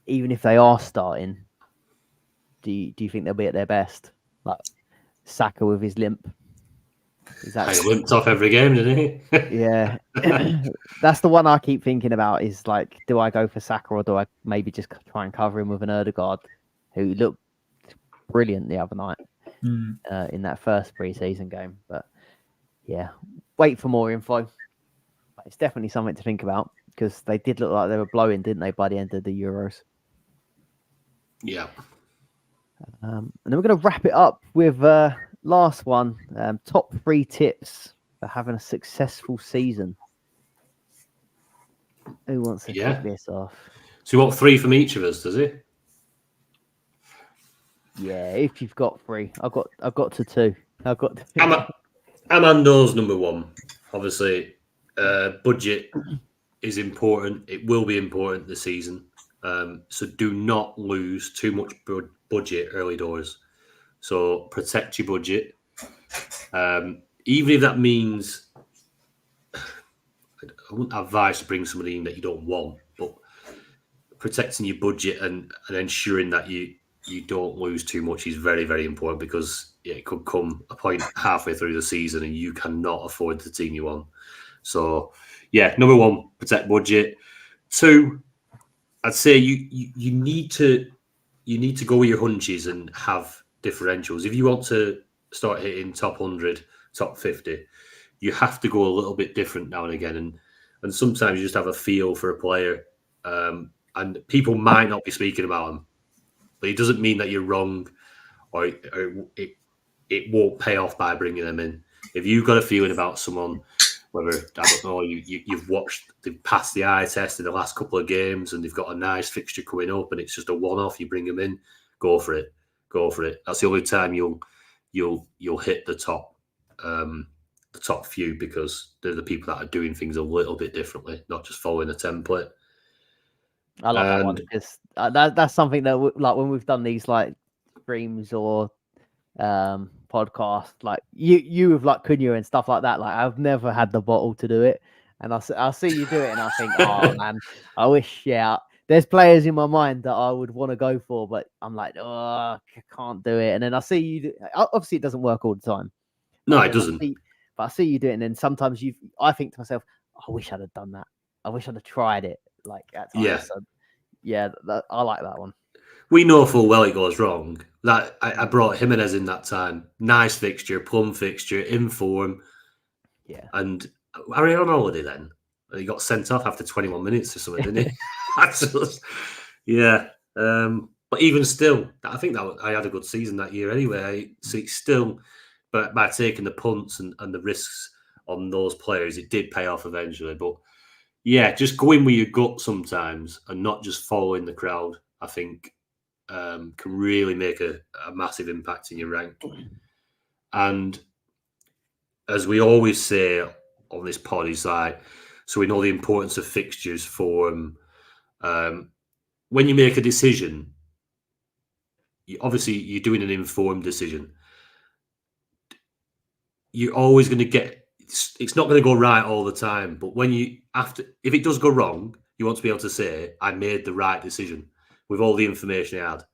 even if they are starting, do you think they'll be at their best? Like Saka with his limp. He limped off every game, didn't he? Yeah. That's the one I keep thinking about, is like, do I go for Saka or do I maybe just try and cover him with an Ødegaard, who looked brilliant the other night in that first pre-season game? But yeah, wait for more info. It's definitely something to think about, because they did look like they were blowing, didn't they, by the end of the Euros? Yeah. And then we're going to wrap it up with last one, top 3 tips for having a successful season. Who wants to kick this off? So you want 3 from each of us, does he? Yeah, if you've got 3. I've got to 2. I've got Amando's number 1. Obviously, budget is important. It will be important this season. So do not lose too much budget early doors. So protect your budget. Even if that means, I wouldn't advise to bring somebody in that you don't want, but protecting your budget and ensuring that you don't lose too much is very, very important, because it could come a point halfway through the season and you cannot afford the team you want. So, yeah, number one, protect budget. Two, I'd say you need to go with your hunches and have differentials. If you want to start hitting top 100, top 50, you have to go a little bit different now and again. And sometimes you just have a feel for a player. And people might not be speaking about them, but it doesn't mean that you're wrong, or it won't pay off by bringing them in. If you've got a feeling about someone, whether, I don't know, you've watched, they've passed the eye test in the last couple of games and they've got a nice fixture coming up and it's just a one-off, you bring them in, go for it. That's the only time you'll hit the top few, because they're the people that are doing things a little bit differently, not just following a template. I love that one, because that's something that like when we've done these like streams or podcast, like you with like Cunha and stuff like that, like I've never had the bottle to do it, and I'll see you do it and I think, oh man, I wish, there's players in my mind that I would want to go for, but I'm like, oh, I can't do it. And then I see you do, obviously it doesn't work all the time. No, it doesn't. But I see you do it, and then sometimes I think to myself, I wish I'd have done that. I wish I'd have tried it, like at times. Yeah. So, yeah, I like that one. We know full well it goes wrong. That I brought Jimenez in that time. Nice fixture, plum fixture, in form. Yeah. And are he on holiday then? He got sent off after 21 minutes or something, didn't he? Yeah. But even still, I think that I had a good season that year anyway. So it's still, but by taking the punts and the risks on those players, it did pay off eventually. But yeah, just go in with your gut sometimes and not just following the crowd, I think, can really make a massive impact in your rank. And as we always say on this pod, is like, so we know the importance of fixtures for when you make a decision, obviously you're doing an informed decision. You're always going to get, it's not going to go right all the time, but if it does go wrong, you want to be able to say, I made the right decision with all the information I had.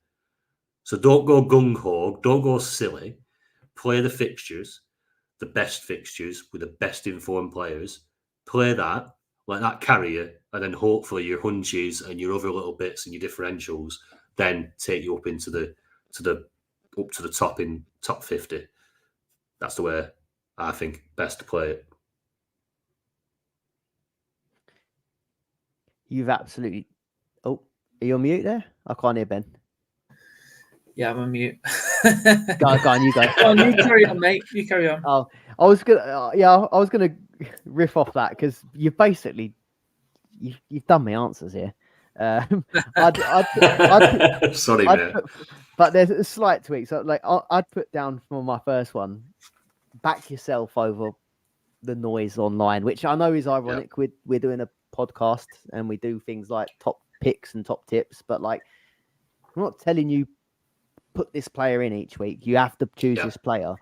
So don't go gung-ho, don't go silly. Play the fixtures, the best fixtures with the best informed players. Play that, let that carry you, and then hopefully your hunches and your other little bits and your differentials then take you up into the top 50. That's the way I think best to play it. You've absolutely. Oh, are you on mute there? I can't hear Ben. Yeah, I'm on mute. Go on, you go. Go on, you carry on, mate. You carry on. Oh, I was gonna riff off that, because you've done my answers here. Sorry, mate. But there's a slight tweak. So, like, I'd put down for my first one, back yourself over the noise online, which I know is ironic. Yeah. We're doing a podcast and we do things like top picks and top tips, but like, I'm not telling you put this player in each week. You have to choose this player,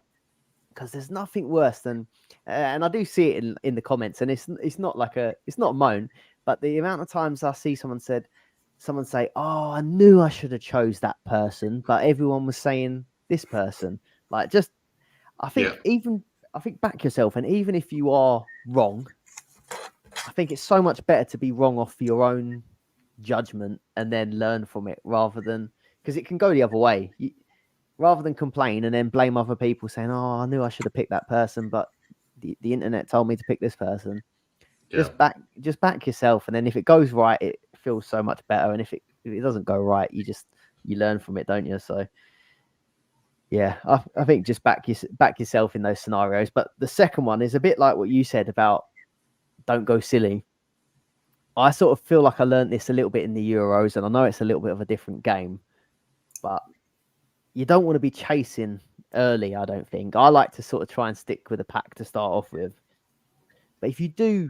because there's nothing worse than, and I do see it in the comments, and it's not a moan, but the amount of times I see someone say, oh, I knew I should have chose that person, but everyone was saying this person. Like, just, I think back yourself, and even if you are wrong, I think it's so much better to be wrong off your own judgment and then learn from it, rather than, because it can go the other way. Rather than complain and then blame other people saying, oh, I knew I should have picked that person, but the internet told me to pick this person. Yeah. Just back yourself, and then if it goes right, it feels so much better. And if it doesn't go right, you learn from it, don't you? So yeah, I think just back yourself in those scenarios. But the second one is a bit like what you said about don't go silly. I sort of feel like I learned this a little bit in the Euros, and I know it's a little bit of a different game, but you don't want to be chasing early, I don't think. I like to sort of try and stick with a pack to start off with. But if you do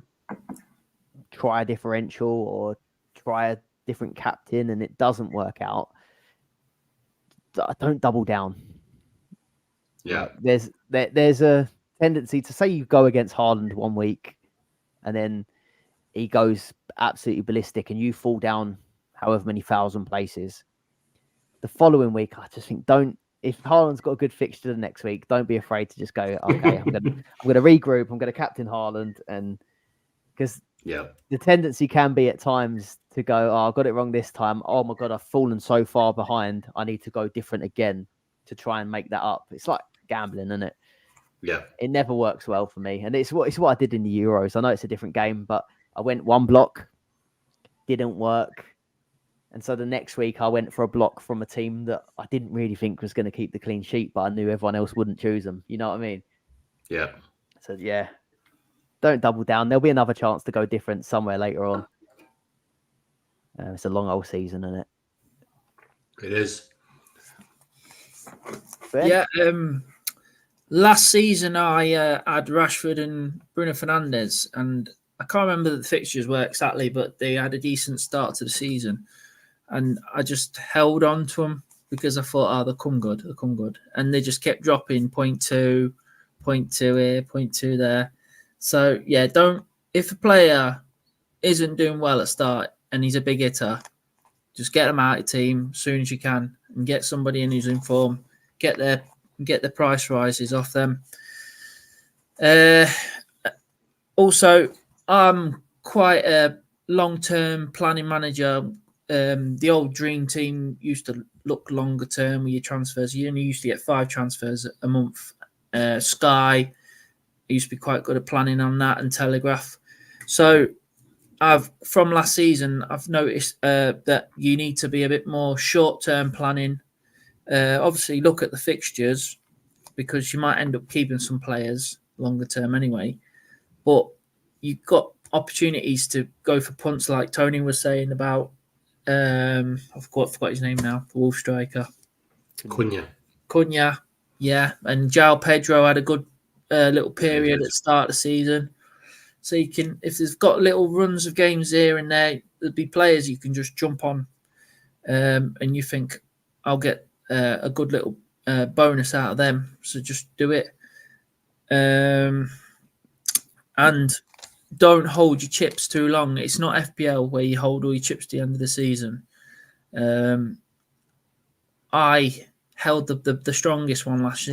try a differential or try a different captain and it doesn't work out, don't double down. Yeah. Like, there's a tendency to say you go against Haaland one week, and then he goes absolutely ballistic, and you fall down however many thousand places. The following week, I just think if Haaland's got a good fixture the next week, don't be afraid to just go, okay, I'm gonna regroup, I'm gonna captain Haaland, and because the tendency can be at times to go, oh, I got it wrong this time. Oh my god, I've fallen so far behind. I need to go different again to try and make that up. It's like gambling, isn't it? Yeah. It never works well for me, and it's what I did in the Euros. I know it's a different game, but I went one block, didn't work. And so the next week I went for a block from a team that I didn't really think was going to keep the clean sheet, but I knew everyone else wouldn't choose them. You know what I mean? Yeah. So, yeah, don't double down. There'll be another chance to go different somewhere later on. It's a long old season, isn't it? It is. Ben? Yeah. Last season, I had Rashford and Bruno Fernandes, and I can't remember the fixtures were exactly, but they had a decent start to the season. And I just held on to them because I thought, they'll come good. And they just kept dropping 0.2 here, 0.2 there. So, yeah, if a player isn't doing well at start and he's a big hitter, just get them out of the team as soon as you can and get somebody in who's in form, get the price rises off them. Also, I'm quite a long-term planning manager. The old dream team used to look longer term with your transfers. You only used to get 5 transfers a month. Sky used to be quite good at planning on that, and Telegraph. So from last season, I've noticed that you need to be a bit more short-term planning. Obviously, look at the fixtures because you might end up keeping some players longer term anyway. But you've got opportunities to go for punts like Tony was saying about. I forgot his name now. The Wolf striker, Cunha, yeah, and João Pedro had a good little period at the start of the season. So you can, if they've got little runs of games here and there, there'll be players you can just jump on, and you think I'll get a good little bonus out of them. So just do it, and don't hold your chips too long. It's not FPL where you hold all your chips to the end of the season. I held the strongest one last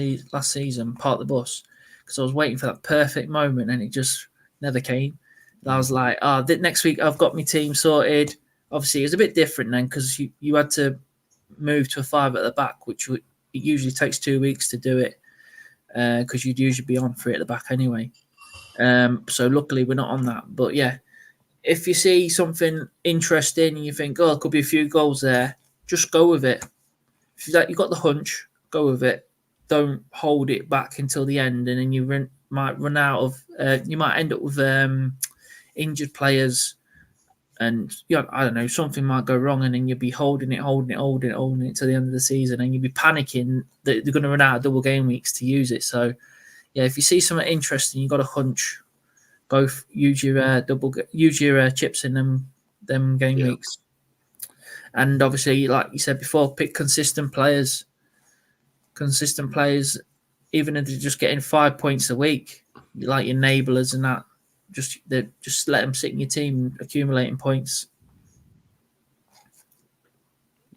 season, part of the bus, because I was waiting for that perfect moment and it just never came. And I was like, next week I've got my team sorted. Obviously, it was a bit different then because you had to move to a 5 at the back, which it usually takes 2 weeks to do it because you'd usually be on 3 at the back anyway. So luckily we're not on that. But yeah, if you see something interesting and you think, there could be a few goals there, just go with it. If you've got the hunch, go with it. Don't hold it back until the end, and then you might run out of. You might end up with injured players, and I don't know, something might go wrong, and then you'll be holding it to the end of the season, and you'll be panicking that they're going to run out of double game weeks to use it. So, yeah, if you see something interesting, you've got a hunch, use your chips in them game weeks. And obviously, like you said before, pick consistent players. Even if they're just getting 5 points a week, like your enablers and that, just let them sit in your team, accumulating points.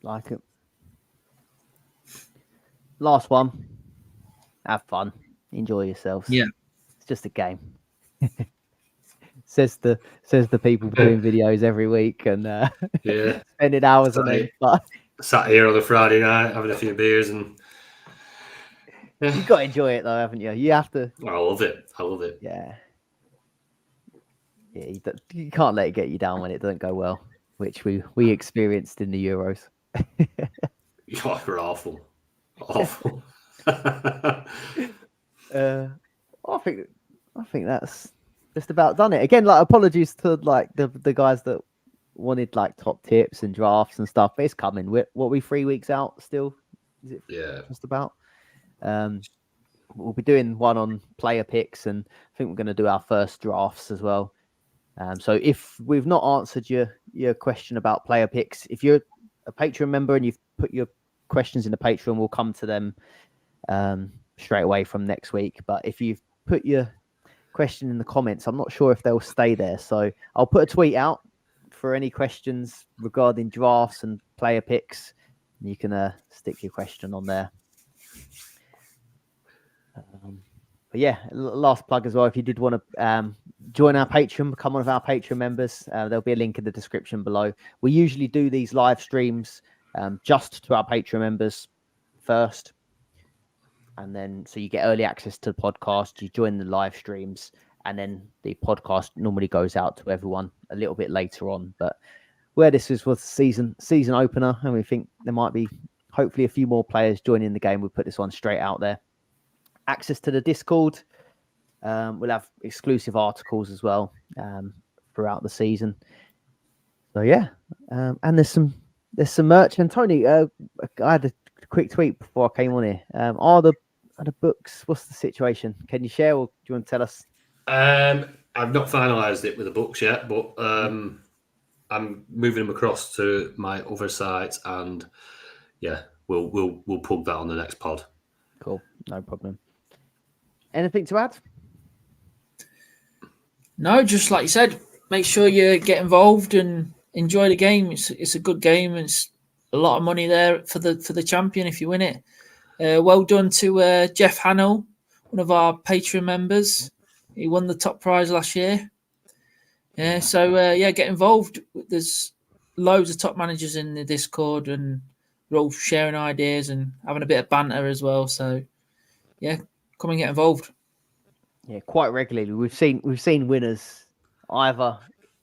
Like it. Last one. Have fun. Enjoy yourselves. Yeah. It's just a game. says the people doing videos every week and spending hours on it. But sat here on a Friday night having a few beers and you've got to enjoy it though, haven't you? You have to. I love it. Yeah. You can't let it get you down when it doesn't go well, which we experienced in the Euros. You're awful. I think that's just about done it. Again, like apologies to like the guys that wanted like top tips and drafts and stuff. But it's coming. We 3 weeks out still? Is it? Yeah. Just about. We'll be doing one on player picks, and I think we're going to do our first drafts as well. So if we've not answered your question about player picks, if you're a Patreon member and you've put your questions in the Patreon, we'll come to them straight away from next week. But if you've put your question in the comments, I'm not sure if they'll stay there. So I'll put a tweet out for any questions regarding drafts and player picks. You can stick your question on there. But yeah, last plug as well. If you did want to join our Patreon, become one of our Patreon members, there'll be a link in the description below. We usually do these live streams just to our Patreon members first. And then so you get early access to the podcast, you join the live streams, and then the podcast normally goes out to everyone a little bit later on. But where this was season opener, and we think there might be hopefully a few more players joining the game, we'll put this one straight out there. Access to the Discord. We'll have exclusive articles as well throughout the season. So yeah, and there's some merch. And Tony, I had a quick tweet before I came on here. Are the books? What's the situation? Can you share, or do you want to tell us? I've not finalised it with the books yet, but I'm moving them across to my other site, and yeah, we'll plug that on the next pod. Cool, no problem. Anything to add? No, just like you said, make sure you get involved and enjoy the game. It's a good game. It's a lot of money there for the champion if you win it. Well done to Jeff Hannell, one of our Patreon members. He won the top prize last year. So get involved. There's loads of top managers in the Discord, and we're all sharing ideas and having a bit of banter as well. So yeah, come and get involved. Yeah, quite regularly. We've seen winners either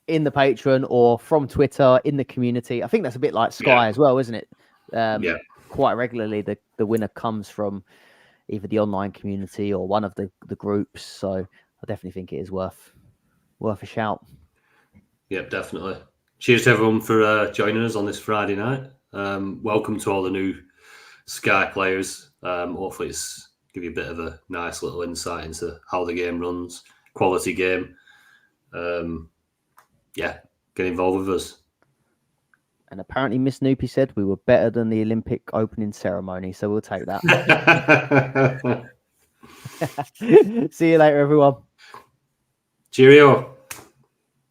in the Patreon or from Twitter in the community. I think that's a bit like Sky as well, isn't it? Quite regularly, the winner comes from either the online community or one of the groups. So I definitely think it is worth a shout. Yep, definitely. Cheers to everyone for joining us on this Friday night. Welcome to all the new Sky players. Hopefully it's give you a bit of a nice little insight into how the game runs. Quality game. Get involved with us. And apparently Miss Noopy said we were better than the Olympic opening ceremony, so we'll take that. See you later, everyone. Cheerio.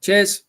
Cheers.